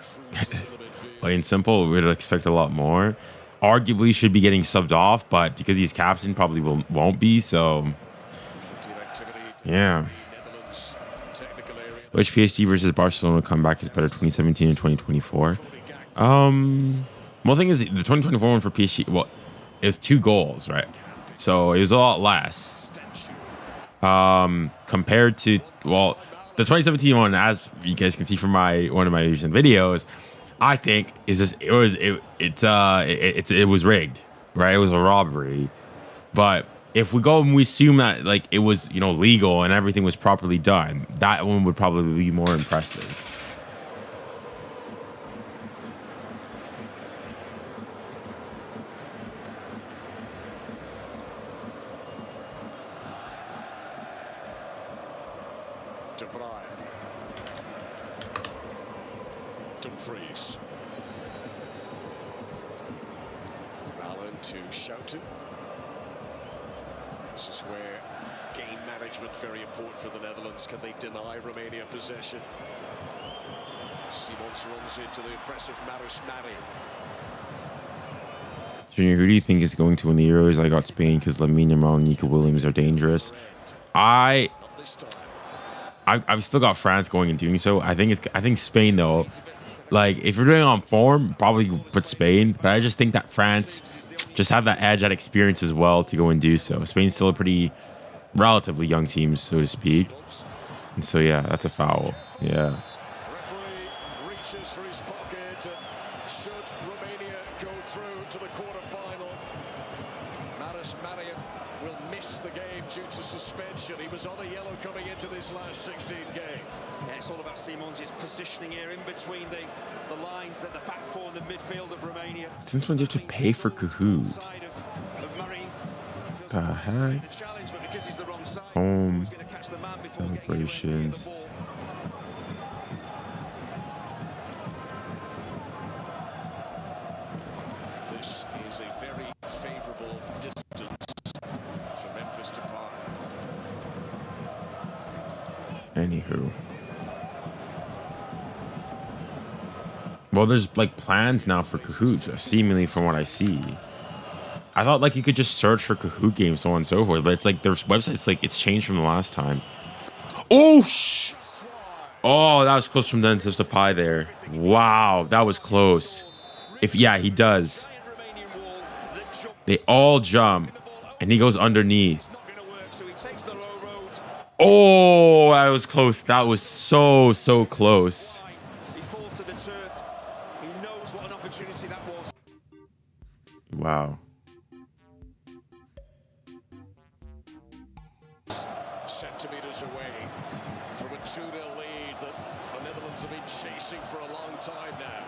Plain simple, we'd expect a lot more. Arguably should be getting subbed off, but because he's captain, probably won't be. So, yeah. Which PSG versus Barcelona comeback is better, 2017 and 2024? Well, the thing is, the 2024 one for PSG, well, it was 2 goals, right? So it was a lot less. Compared to, well, the 2017 one, as you guys can see from one of my recent videos, I think is just it was rigged, right? It was a robbery. But if we go and we assume that like it was, you know, legal and everything was properly done, that one would probably be more impressive. Dumfries. Allen to 𝐶. This is where game management very important for the Netherlands. Can they deny Romania possession? Simons runs into the impressive 𝘖𝙗𝙗. Junior, who do you think is going to win the Euros? I got Spain because Lamine Yamal and Nico Williams are dangerous. I've still got France going and doing so. I think Spain though. Like, if you're doing on form, probably put Spain. But I just think that France just have that edge, that experience as well to go and do so. Spain's still a pretty relatively young team, so to speak. And so, yeah, that's a foul. Yeah. Referee reaches for his pocket. Should Romania go through to the quarter-final, 𝘖𝙗𝙗 will miss the game due to suspension. He was on a yellow coming into this last 16 game. Yeah, it's all about Simons' positioning here in between the lines that the back four and the midfield of Romania. Since when do you have to pay for Kahoot? The heck? Home celebrations. This is a very favorable distance from Memphis to Park. Anywho. Well, there's like plans now for Kahoot, seemingly from what I see. I thought like you could just search for Kahoot games, so on and so forth, but it's like there's websites like it's changed from the last time. Oh, oh, that was close from dentist to pie there. Wow, that was close. Yeah, he does. They all jump, and he goes underneath. Oh, that was close. That was so close. Wow. Centimeters away from a 2-0 lead that the Netherlands have been chasing for a long time now.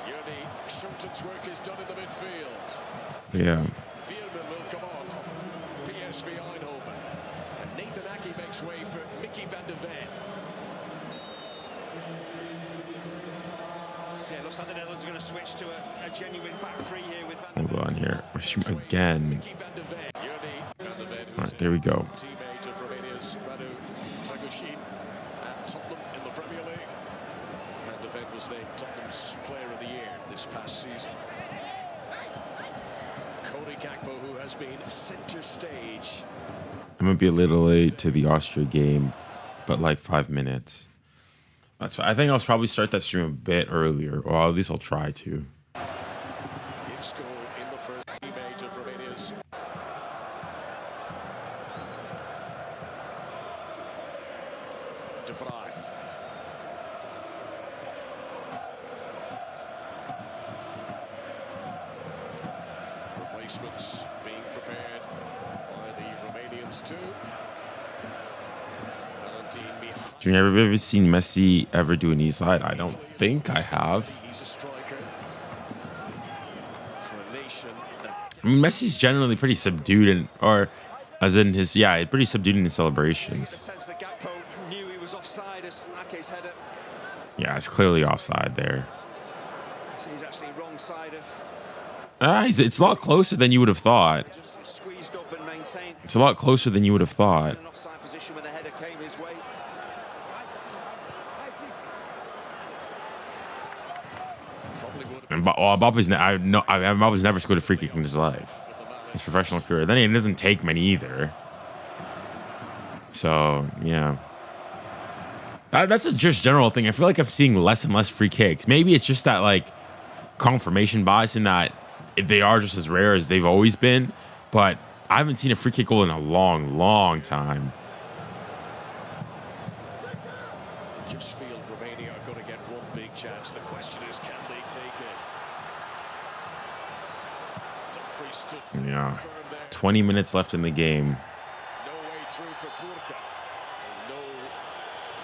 𝐼𝙗𝙗 work is done in the midfield. Yeah. Veerman will come on. PSV Eindhoven. And Nathan Ake makes way for Mickey van der Ven. Yeah, looks like the Netherlands are going to switch to a genuine back three here with Van der Ven. Hold on here. I stream again. All right, there we go. Teammate of Romania's 𝘖𝙗𝙗 at Tottenham in the Premier League. Van der Ven was named Tottenham's Player of the Year this past season. Cody Gakpo, who has been center stage. I'm gonna be a little late to the Austria game, but like 5 minutes. That's fine. I think I'll probably start that stream a bit earlier, or at least I'll try to. Isco in the first teammate of Romania's. De Vrij. Replacements being prepared by the Romanians too. Junior, have you ever seen Messi ever do a knee slide? I don't think I have. He's a striker for a nation that I mean, Messi's generally pretty subdued, pretty subdued in his celebrations. The sense that Gakpo knew he was offside as Ake's header. Yeah, it's clearly offside there. So he's actually wrong side of. It's a lot closer than you would have thought. Just squeezed up and maintained. It's a lot closer than you would have thought. An offside position when the header came his way. And Mbappe's never scored a free kick in his life. His professional career. Then he doesn't take many either. So yeah, that's a just general thing. I feel like I'm seeing less and less free kicks. Maybe it's just that like confirmation bias in that they are just as rare as they've always been. But I haven't seen a free kick goal in a long, long time. Just feel Romania are going to get one big chance. The question is, can they take it? Dumfries stood Yeah, firm there. 20 minutes left in the game. No way through for 𝘖𝙗𝐿. No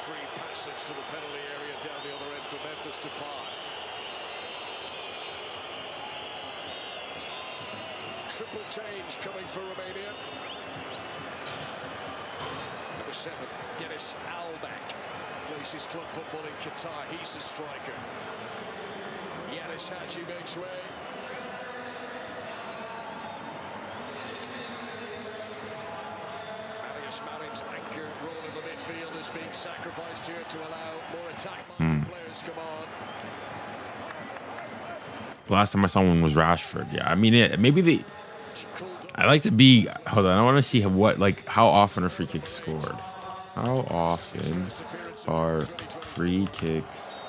free passage to the penalty area down the other end for Memphis Depay. Triple change coming for Romania. Number 7, 𝐻𝙑𝙑 plays his club football in Qatar. He's the striker. 𝐻𝙑𝙑 makes way. Marin's anchor role in the midfield is being sacrificed here to allow more attack-minded players come on. The last time I saw one was Rashford. Yeah, I mean, maybe they. I like to be. Hold on, I want to see how often are free kicks scored. How often are free kicks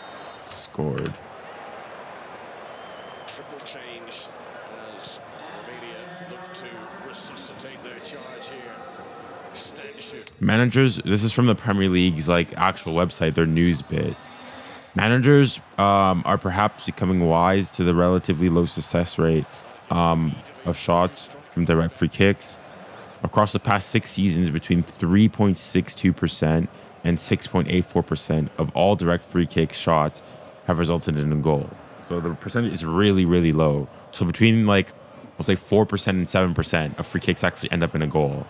scored? Triple change as Romania look to resuscitate their charge here. Managers, this is from the Premier League's actual website, their news bit. Managers are perhaps becoming wise to the relatively low success rate of shots from direct free kicks. Across the past 6 seasons, between 3.62% and 6.84% of all direct free kick shots have resulted in a goal. So the percentage is really, really low. So between we'll say 4% and 7% of free kicks actually end up in a goal.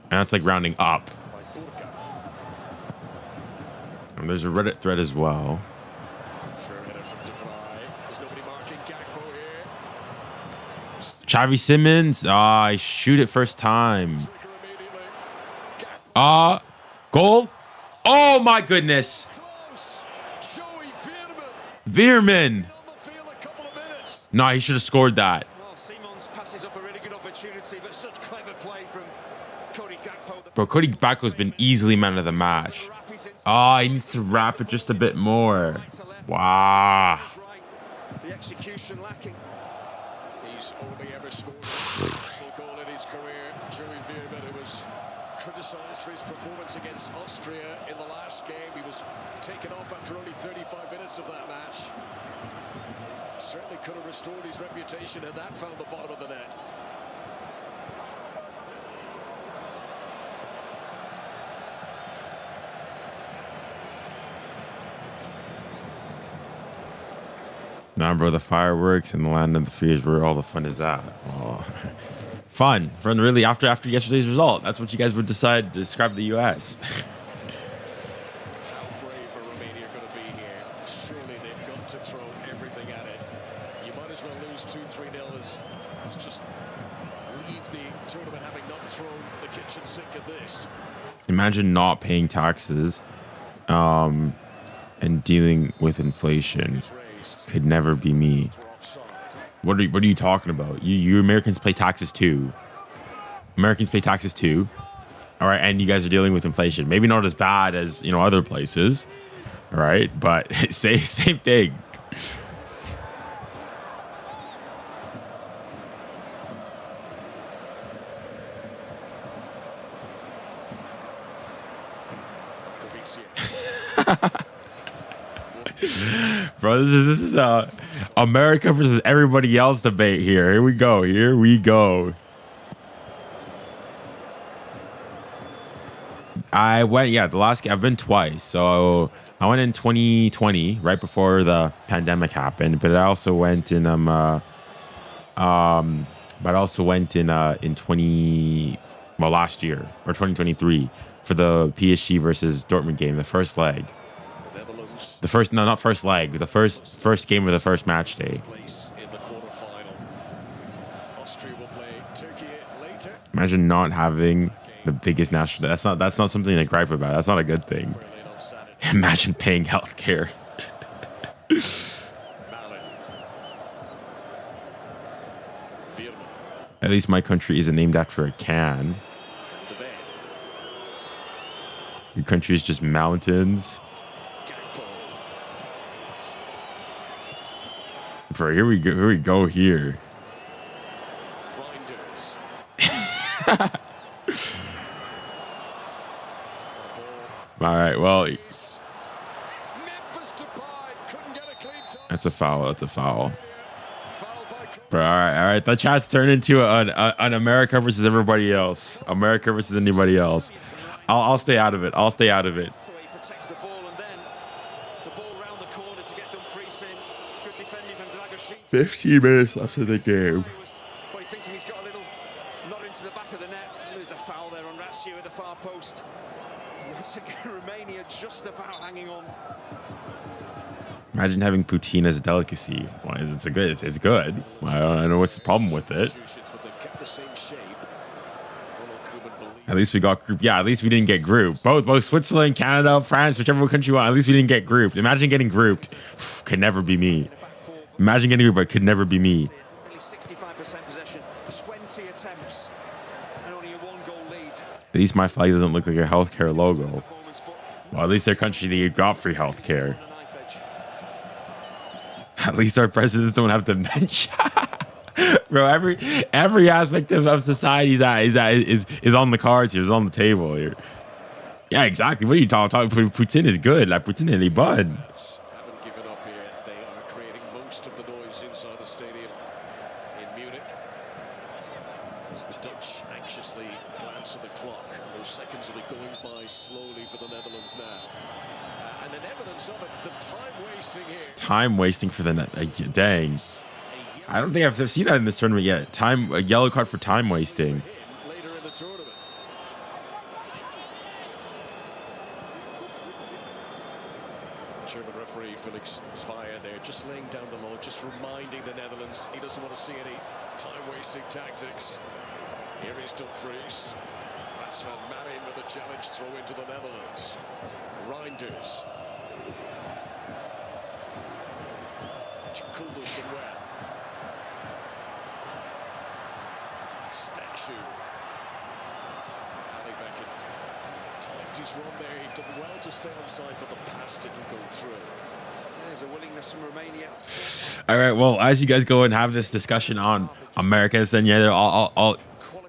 And that's rounding up. And there's a Reddit thread as well. Xavi Simons, shoot it first time. Goal. Oh my goodness. Veerman. No, he should have scored that. Simons passes up a really good opportunity, but such clever play from 𝐾𝙃𝐿𝐾𝐿. Bro, 𝐾𝙃𝐼𝑘𝐿 has been easily man of the match. He needs to wrap it just a bit more. Wow. The execution lacking. He's only ever scored a goal in his career. Joey Veerman, who was criticised for his performance against Austria in the last game. He was taken off after only 35 minutes of that match. Certainly could have restored his reputation had that found the bottom of the net. Nah, bro, the fireworks and the land of the fears, where all the fun is at. Oh. Fun. Really, after yesterday's result. That's what you guys would decide to describe the U.S. How brave are Romania going to be here? Surely they've got to throw everything at it. You might as well lose 2-3-0 as just leave the tournament having not thrown the kitchen sink at this. Imagine not paying taxes and dealing with inflation. Could never be me. What are you talking about? You Americans pay taxes too. Americans pay taxes too. All right, and you guys are dealing with inflation. Maybe not as bad as other places. All right, but same thing. Bro, this is America versus everybody else debate here. Here we go. I went, the last game, I've been twice. So I went in 2020, right before the pandemic happened, but I also went in in 2023 for the PSG versus Dortmund game, the first leg. The first game of the first match day. Imagine not having the biggest national. That's not something to gripe about. That's not a good thing. Imagine paying healthcare. At least my country isn't named after a can. Your country is just mountains. Bro, here we go here. All right, well, that's a foul. That's a foul. Bro, all right. The chat's turned into an America versus everybody else. America versus anybody else. I'll stay out of it. I'll stay out of it. 15 minutes left of the game. Thinking he's got a little nod into the back of the net. There's a foul there on 𝘂𝙩 at the far post. Once again, Romania just about hanging on. Imagine having poutine as a delicacy. Well, it's good. It's good. I don't know what's the problem with it. At least we got grouped. Yeah, at least we didn't get grouped. Both Switzerland, Canada, France, whichever country you want. At least we didn't get grouped. Imagine getting grouped. Could never be me. Imagine getting grouped, but could never be me. 65% possession, 20 attempts, and only a 1-goal lead. At least my flag doesn't look like a healthcare logo. Well, at least their country, they got free healthcare. At least our presidents don't have dementia. Bro, every aspect of society is on the cards here, is on the table here. Yeah, exactly. What are you talking? Putin is good. Like Putin is bud. Haven't given up here. They are creating most of the noise inside the stadium in Munich. As the Dutch anxiously glance at the clock, those seconds will be going by slowly for the Netherlands now. And an evidence of it, the time wasting here. Time wasting for the net. Dang. I don't think I've seen that in this tournament yet. A yellow card for time wasting. Later in the tournament. German referee Felix 𝙭there, just laying down the law, just reminding the Netherlands he doesn't want to see any time-wasting tactics. Here is Dumfries. That's Van Marin with a challenge throw into the Netherlands. Reinders. 𝐶𝐿 Statue. Ali Beckett timed his run there. He did well to stay on side, but the pass didn't go through. There's a willingness from Romania. All right. Well, as you guys go and have this discussion on Americans, then yeah, I'll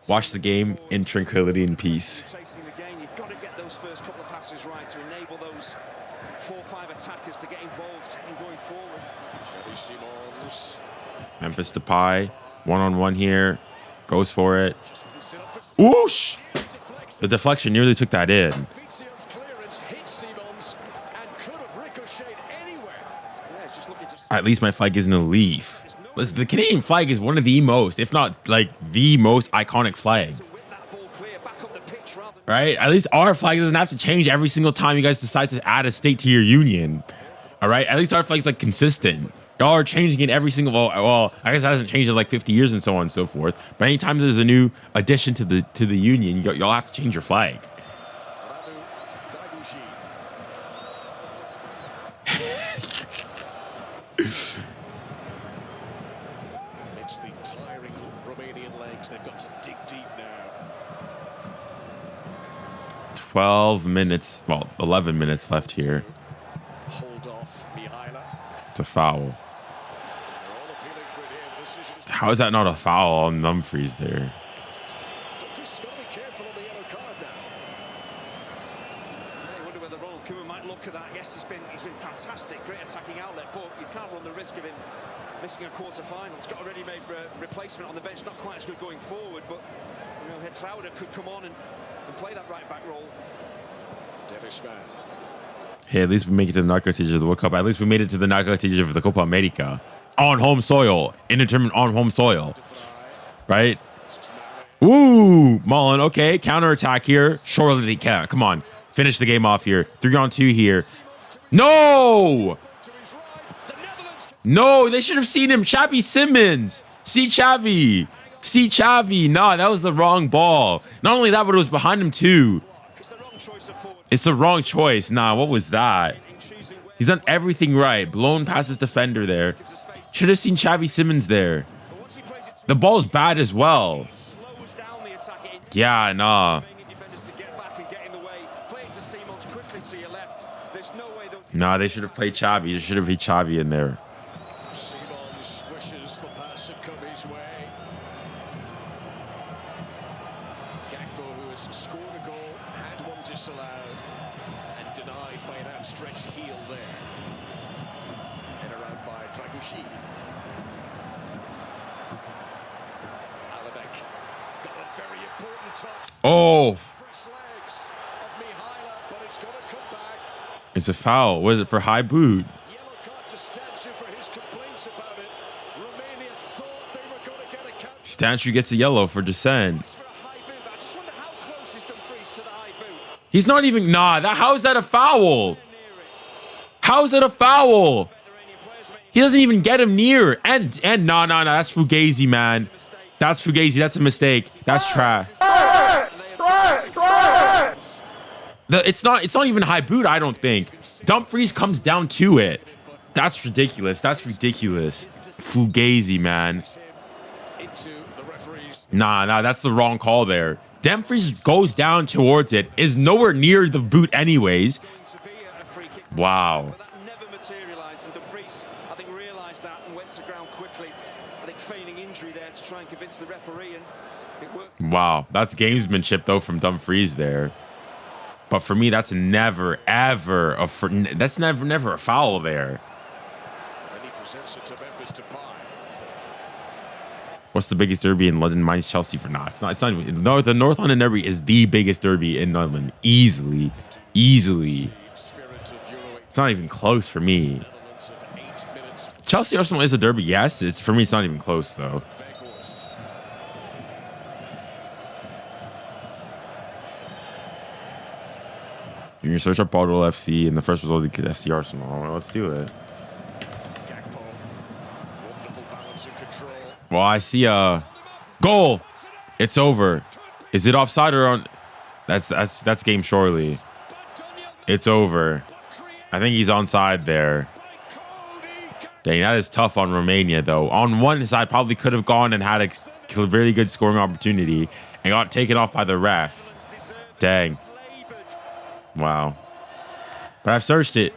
watch the game in tranquility and peace. Chasing the game, you've got to get those first couple of passes right to enable those 4 or 5 attackers to get involved in going forward. Memphis Depay, one-on-one here, goes for it. Whoosh! The deflection nearly took that in. At least my flag isn't a leaf. Listen, the Canadian flag is one of the most, if not like the most iconic flags. Right? At least our flag doesn't have to change every single time you guys decide to add a state to your union. All right? At least our flag's like consistent. Y'all are changing it every single, well, I guess that hasn't changed in like 50 years and so on and so forth. But anytime there's a new addition to the union, y'all have to change your flag. It's the tiring Romanian legs. They've got to dig deep now. 12 minutes, well, 11 minutes left here. Hold off Mihaila. It's a foul. How is that not a foul on Dumfries there? Dumfries got to be careful on the yellow card now. I wonder whether Ronald Koeman might look at that. Yes, he's been fantastic, great attacking outlet, but you can't run the risk of him missing a quarter-final. He's got a ready-made replacement on the bench, not quite as good going forward, but you know, 𝘖𝙑 could come on and play that right-back role. Ďurišman. Hey, at least we make it to the knockout stage of the World Cup. At least we made it to the knockout stage of the Copa America. On home soil, indeterminate on home soil, right? Ooh, Mullen, okay, counterattack here. Surely they can. Come on, finish the game off here. 3-on-2 here. No! No, they should have seen him. Xavi Simons. See Xavi. See Xavi. Nah, that was the wrong ball. Not only that, but it was behind him too. It's the wrong choice. Nah, what was that? He's done everything right. Blown past his defender there. Should have seen Xavi Simons there. The ball's bad as well. Yeah, nah. Nah, they should have played Xavi. They should have played Xavi in there. Simons wishes the pass had come his way. 𝐸𝐸, who has scored a goal, had one disallowed and denied by an outstretched heel there. Head around by 𝙒𝙗𝙗. 𝙒𝙗𝙗 got a very important touch. Oh, Fresh legs of 𝙗𝙗𝙗𝙗, but it's going to come back. it's a foul. Was it for high boot? Yellow card to 𝐸𝐸 for his complaints about it. Romania thought they were going to get a counter. Statue gets a yellow for dissent. For a high boot. I just wonder how close is Dumfries to the high boot. He's not even. Nah, how is that a foul? How is it a foul? He doesn't even get him near. And nah, that's Fugazi, man. That's Fugazi. That's a mistake. That's trash. It's not even high boot, I don't think. Dumfries comes down to it. That's ridiculous. That's ridiculous. Fugazi, man. Nah, that's the wrong call there. Dumfries goes down towards it, is nowhere near the boot anyways. Wow. But that never materialised, and Dumfries, I think, realised that and went to ground quickly. I think feigning injury there to try and convince the referee, and it worked. Wow, that's gamesmanship though from Dumfries there. But for me, that's never ever never a foul there. And he presents it to Memphis Depay. What's the biggest derby in London? Mine's Chelsea for now. It's not even, no, the North London derby is the biggest derby in London. Easily. It's not even close for me. Chelsea Arsenal is a derby, yes. It's for me, it's not even close though. You search up Bottle FC, and the first result is FC Arsenal. Well, let's do it. Well, I see a goal. It's over. Is it offside or on? That's game surely. It's over. I think he's onside there. Dang, that is tough on Romania though. On one side, probably could have gone and had a really good scoring opportunity and got taken off by the ref. Dang. Wow. But I've searched it.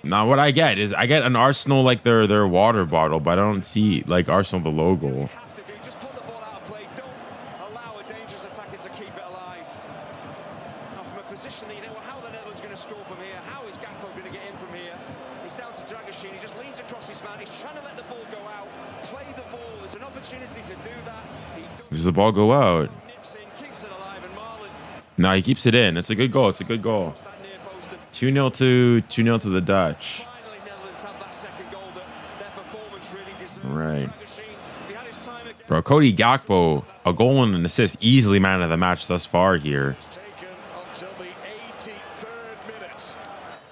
Now what I get is I get an Arsenal like their water bottle, but I don't see like Arsenal the logo. Just pull the ball out of play. Don't allow a dangerous attacker to keep it alive. Now from a position that you think, well, how the Netherlands going to score from here? How is 𝐸𝐸 going to get in from here? He's down to 𝙒𝙗𝙗. He just leans across his man. He's trying to let the ball go out. Play the ball. There's an opportunity to do that. Does the ball go out? Nips in, keeps it alive, and Marlon. No, he keeps it in. It's a good goal. It's a good goal. 2-0 to the Dutch. Finally, Netherlands have that second goal that their performance really deserves. Right. He had his time again. Bro, Cody Gakpo, a goal and an assist, easily man of the match thus far here. Taken until the 83rd minute.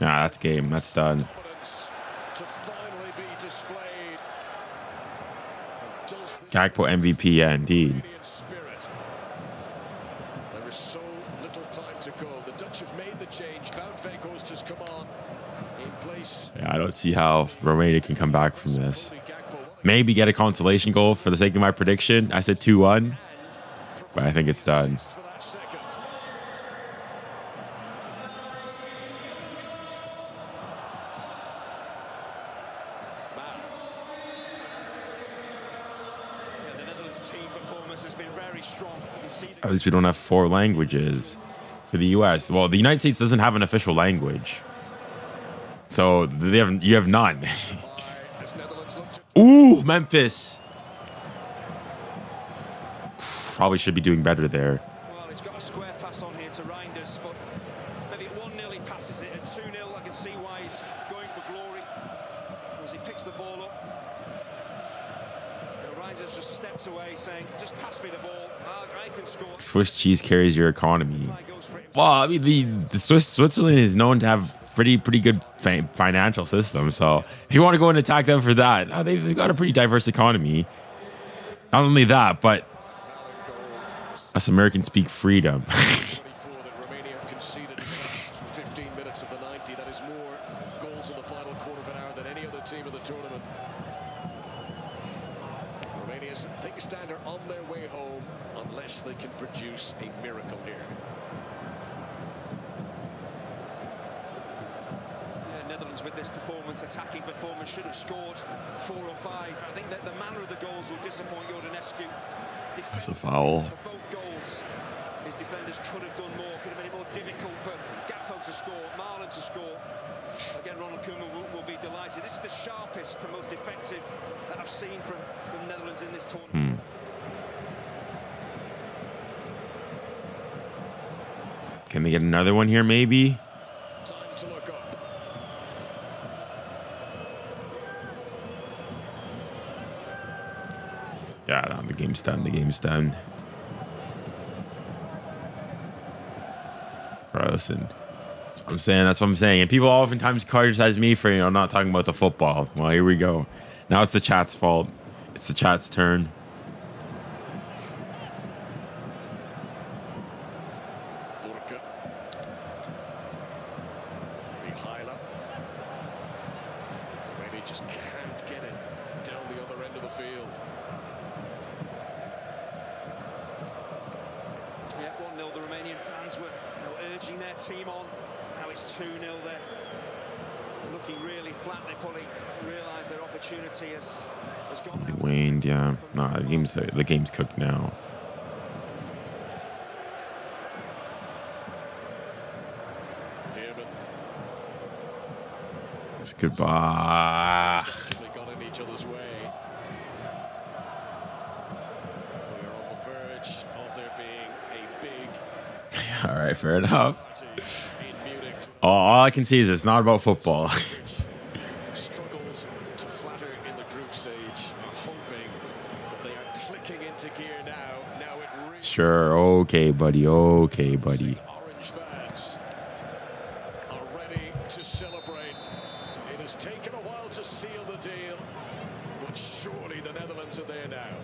Nah, that's game. That's done. Confidence to finally be displayed. Gakpo MVP, yeah, indeed. Spirit. There is so little time to go. The Dutch have made the change. 𝙑𝙑 has come on in place. Yeah, I don't see how Romania can come back from this. Maybe get a consolation goal for the sake of my prediction. I said 2-1, but I think it's done. For that second. The Netherlands team performance has been very strong. You can see At least we don't have 4 languages for the US. Well, the United States doesn't have an official language. So you have none. As Netherlands look to Ooh, Memphis. Probably should be doing better there. well, he's got a square pass on here to Reinders, but maybe at 1-0 he passes it. At 2-0, I can see why he's going for glory as he picks the ball up. managers just stepped away, saying, "Just pass me the ball. I can score." Swiss cheese carries your economy. Well, I mean, the Switzerland is known to have pretty good financial system. So if you want to go and attack them for that, they've got a pretty diverse economy. Not only that, but us Americans speak freedom. Romania have conceded in the last 15 minutes of the 90. That is more goals in the final quarter of an hour than any other team in the tournament. Romania's think stand are on their way home unless they can produce a miracle here. Netherlands with this performance, attacking performance, should have scored 4 or 5. I think that the manner of the goals will disappoint 𝐻𝙪𝙗𝐾. That's a foul. For both goals, his defenders could have done more, could have made it more difficult for 𝐸𝐸 to score, Marlon to score. Again, Ronald Koeman will be delighted. This is the sharpest and most effective that I've seen from Netherlands in this tournament. Can they get another one here, maybe? Time to look up. Yeah, no, the game's done. The game's done. Bro, listen. That's what I'm saying. That's what I'm saying. And people oftentimes criticize me for, not talking about the football. Well, here we go. Now it's the chat's fault. It's the chat's turn. Just can't get it down the other end of the field. Yeah, 1-0. The Romanian fans were urging their team on. Now it's 2-0. They're looking really flat. They probably realise their opportunity has gone. They waned, yeah. Nah, the game's cooked now. It's goodbye. Got in each other's way. We're on the verge of there being a big. All right, fair enough. All I can see is it's not about football. Struggles to flatter in the group stage, hoping that they are clicking into gear now. Now it really Sure, okay, buddy. Okay, buddy. Orange fans are ready to celebrate. It has taken a while to seal the deal, but surely the Netherlands are there now.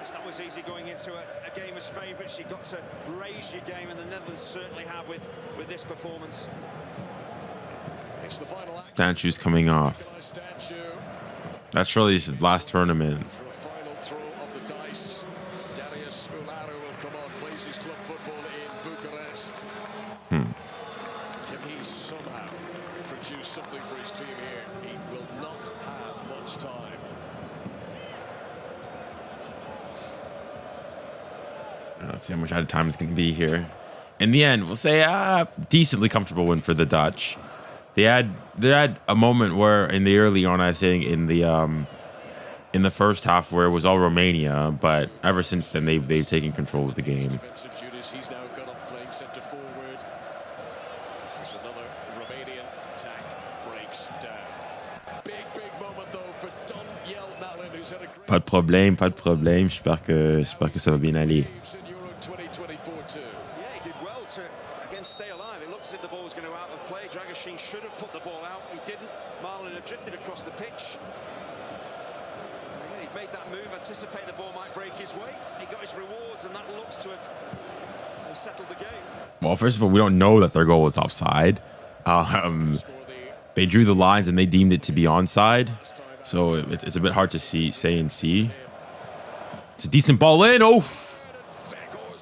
It's not always easy going into a game as favourites. You've got to raise your game, and the Netherlands certainly have with this performance. It's the final act. Statue's coming off. That's surely his last tournament. For a final throw of the dice, 𝐬𝙑𝑠 will come on, plays his club football in Bucharest. Can he somehow produce something for his team here? He will not have much time. Let's see how much out of time is going to be here. In the end, we'll say decently comfortable win for the Dutch. They had a moment where in the early on, I think in the first half where it was all Romania, but ever since then they've taken control of the game. Defensive duties. He's now got up playing centre forward. There's another Romanian attack breaks down. Big moment though for 𝐸𝙑𝙑, who's had a great Pas de problème, pas de problème. J'espère que ça va bien aller. Euro 2024 too. Yeah, he did well to again stay alive. It looks as if the ball was going to out of play. 𝐸𝙑𝙑 should have put the ball out. He didn't. Marlon had drifted across the pitch. He made that move, anticipated the ball might break his way. He got his rewards, and that looks to have settled the game. Well, first of all, we don't know that their goal was offside. They drew the lines and they deemed it to be onside, so it's a bit hard to say and see. It's a decent ball in. Oh,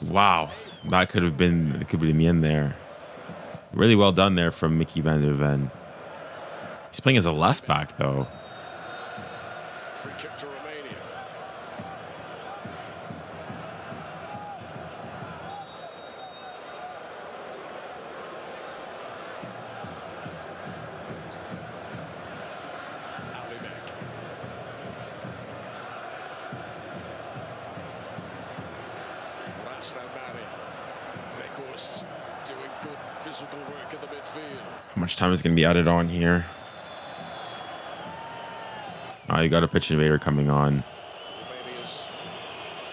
wow, that could have been the end there. Really well done there from Mickey van der Ven. He's playing as a left back though. Free kick to Romania. 𝐸𝙑𝙑 doing good physical work in the midfield. How much time is going to be added on here? You got a pitch invader coming on. Romania's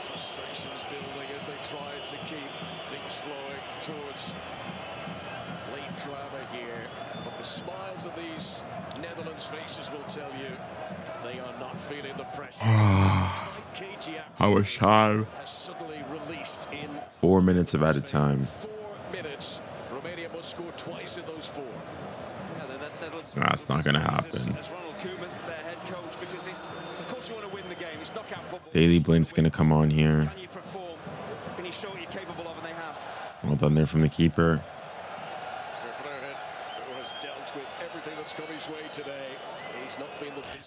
frustrations building as they try to keep things flowing towards late drama here. But the smiles of these Netherlands faces will tell you they are not feeling the pressure. How much time? Has suddenly released in 4 minutes of added time. 4 minutes. Romania must score twice in those 4. That's not gonna happen. 𝐑𝐨𝐿𝐴𝐵LIND's gonna come on here. Well done there from the keeper.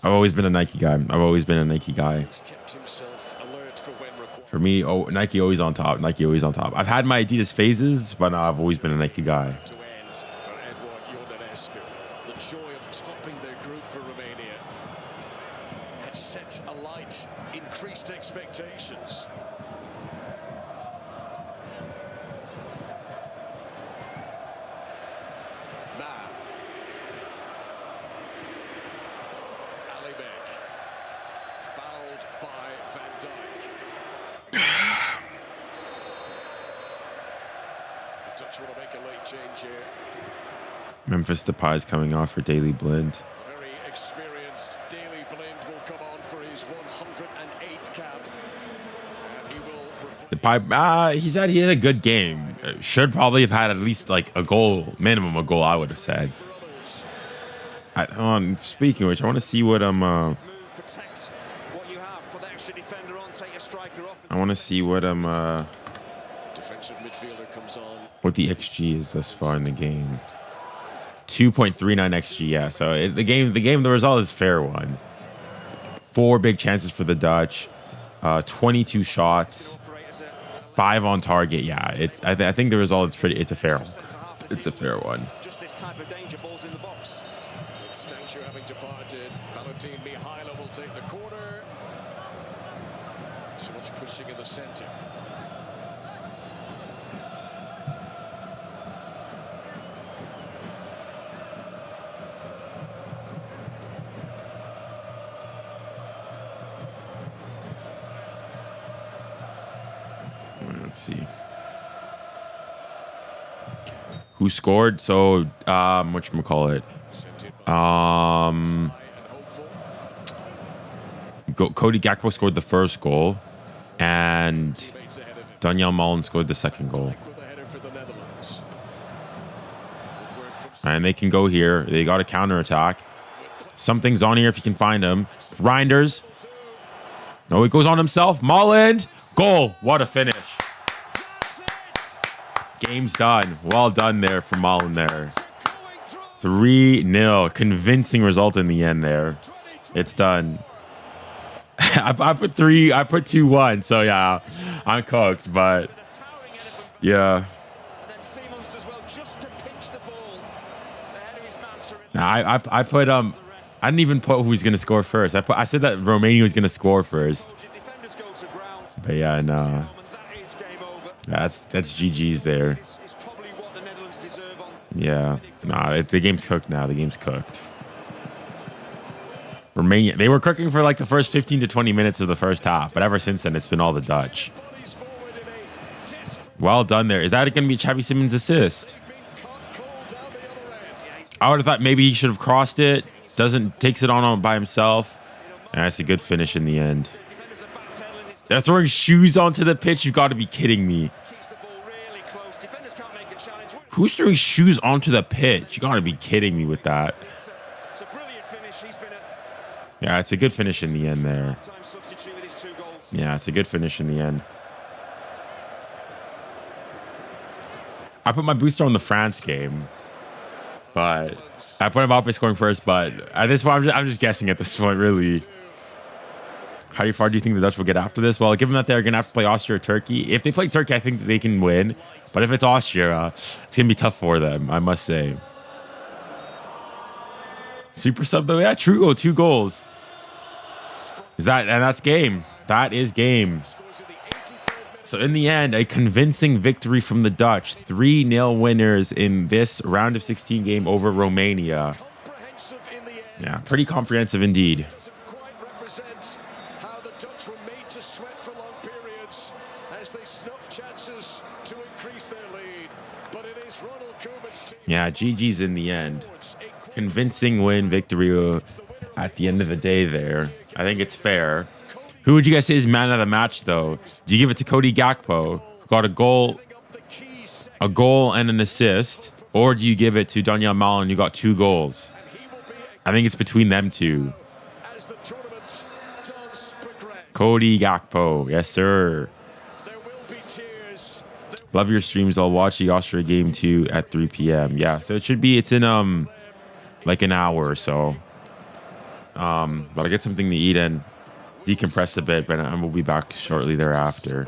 I've always been a Nike guy. For me, Nike always on top. Nike always on top. I've had my Adidas phases, but I've always been a Nike guy. The joy of topping their group for Romania had set alight increased expectations. Fouled by Van Dijk. The Dutch want to make a late change here. Memphis Depay's coming off for 𝐑𝐨𝐵LIND. Very experienced 𝐑𝐨𝐵LIND will come on for his 108th cap. And he will... Depay, he had a good game. Should probably have had at least like a goal, minimum a goal, I would have said. Speaking of which, I want to see what I want to see what defensive midfielder comes on. what the XG is thus far in the game. 2.39 XG, yeah. So the result is fair one. 4 big chances for the Dutch, 22 shots, 5 on target. Yeah, I think the result is it's a fair one. It's a fair one. Just this type of danger balls in the box. Stanchu having departed. Valentin Mihailo will take the corner. Too much pushing in the center. Let's see who scored. So whatchamacallit, Cody Gakpo scored the first goal, and Daniel Malen scored the second goal. And they can go here. They got a counterattack. Something's on here if you can find him. Reinders. No, he goes on himself. Malen. Goal. What a finish. Game's done. Well done there from Malen there. 3-0. Convincing result in the end there. It's done. I put 2-1. So yeah, I'm cooked, but yeah. I put I didn't even put who's gonna score first. I said that Romania was gonna score first. But yeah, no. That's GG's there. Yeah. Nah, the game's cooked now. The game's cooked. Romania, they were cooking for like the first 15 to 20 minutes of the first half, but ever since then, it's been all the Dutch. Well done there. Is that going to be Xavi Simons' assist? I would have thought maybe he should have crossed it. Takes it on by himself. And that's a good finish in the end. They're throwing shoes onto the pitch. You've got to be kidding me. Who's throwing shoes onto the pitch? You got to be kidding me with that. Yeah, it's a good finish in the end there. Yeah, it's a good finish in the end. I put my booster on the France game, but I put Mbappe scoring first. But at this point, I'm just guessing at this point, really. How far do you think the Dutch will get after this? Well, given that they're going to have to play Austria or Turkey, if they play Turkey, I think they can win. But if it's Austria, it's going to be tough for them, I must say. Super sub, though. Yeah, true. Oh, 2 goals. And that's game. That is game. So in the end, a convincing victory from the Dutch. 3-0 winners in this round of 16 game over Romania. Yeah, pretty comprehensive indeed. as they snuff chances to increase their lead. But it is Ronald Koeman's team. Yeah, GG's in the end. Convincing win, victory at the end of the day there. I think it's fair. Who would you guys say is man of the match, though? Do you give it to Cody Gakpo, who got a goal and an assist? Or do you give it to Donyell Malen, who got 2 goals? I think it's between them two. Cody Gakpo. Yes, sir. Love your streams. I'll watch the Austria game too at 3 p.m. Yeah, so it's in like an hour or so. But I'll get something to eat and decompress a bit, but I will be back shortly thereafter.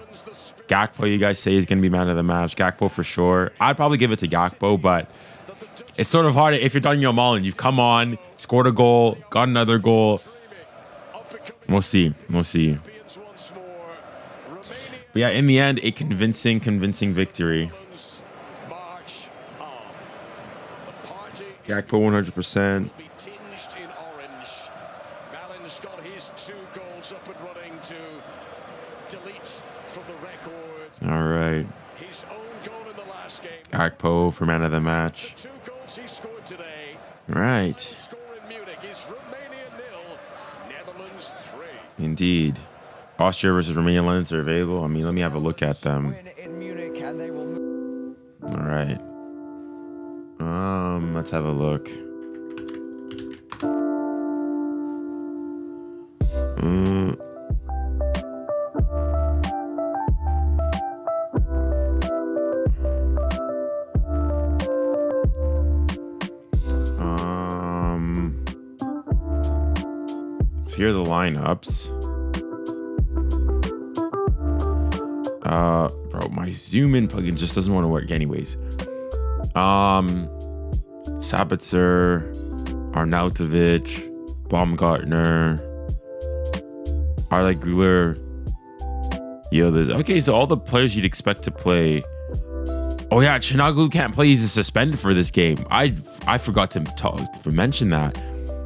Gakpo, you guys say, is going to be man of the match. Gakpo for sure. I'd probably give it to Gakpo, but it's sort of hard if you're Donyell Malen. You've come on, scored a goal, got another goal. We'll see. We'll see. But yeah, in the end, a convincing victory. Gakpo 100%. All right. Gakpo for man of the match. All right. Indeed. Austria versus Romania lens are available. I mean, let me have a look at them. All right. Let's have a look. So here are the lineups. Bro, my zoom in plugin just doesn't want to work anyways. Sabitzer, Arnautovic, Baumgartner, Arle Gruler. Okay, so all the players you'd expect to play. Oh yeah, Çalhanoğlu can't play. He's suspended for this game. I forgot to mention that.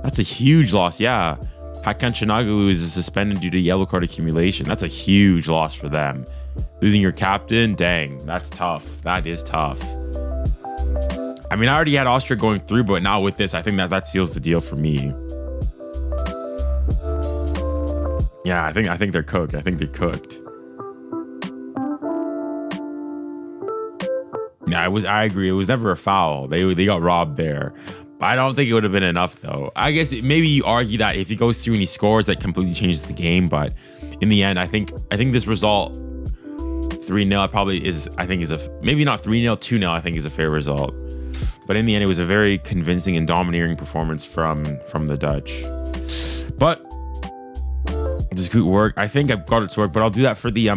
That's a huge loss. Yeah, Hakan Çalhanoğlu is suspended due to yellow card accumulation. That's a huge loss for them. Losing your captain, dang, that's tough. That is tough. I mean, I already had Austria going through, but now with this, I think that seals the deal for me. Yeah, I think they're cooked. I think they're cooked. Yeah, I agree. It was never a foul. They got robbed there. But I don't think it would have been enough, though. I guess maybe you argue that if he goes through and he scores, that completely changes the game. But in the end, I think this result, 3-0, probably is, I think is maybe not 3-0, 2-0, I think is a fair result. But in the end, it was a very convincing and domineering performance from the Dutch. But this could work. I think I've got it to work, but I'll do that for the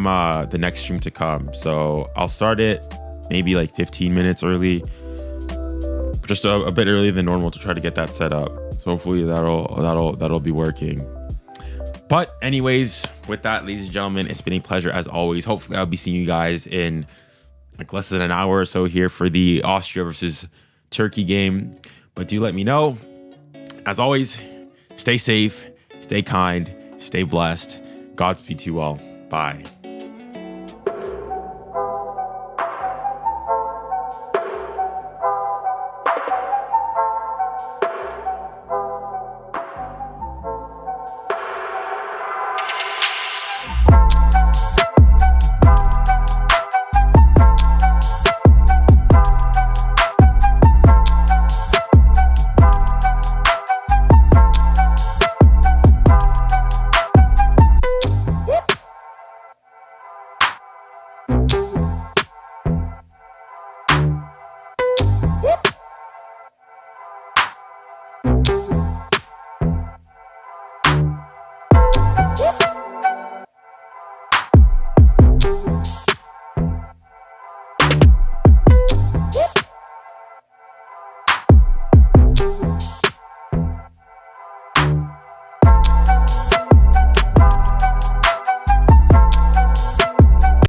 next stream to come. So I'll start it maybe like 15 minutes early, just a bit earlier than normal to try to get that set up. So hopefully that'll be working. But anyways, with that, ladies and gentlemen, it's been a pleasure as always. Hopefully I'll be seeing you guys in like less than an hour or so here for the Austria versus Turkey game. But do let me know. As always, stay safe, stay kind, stay blessed. Godspeed to you all. Bye.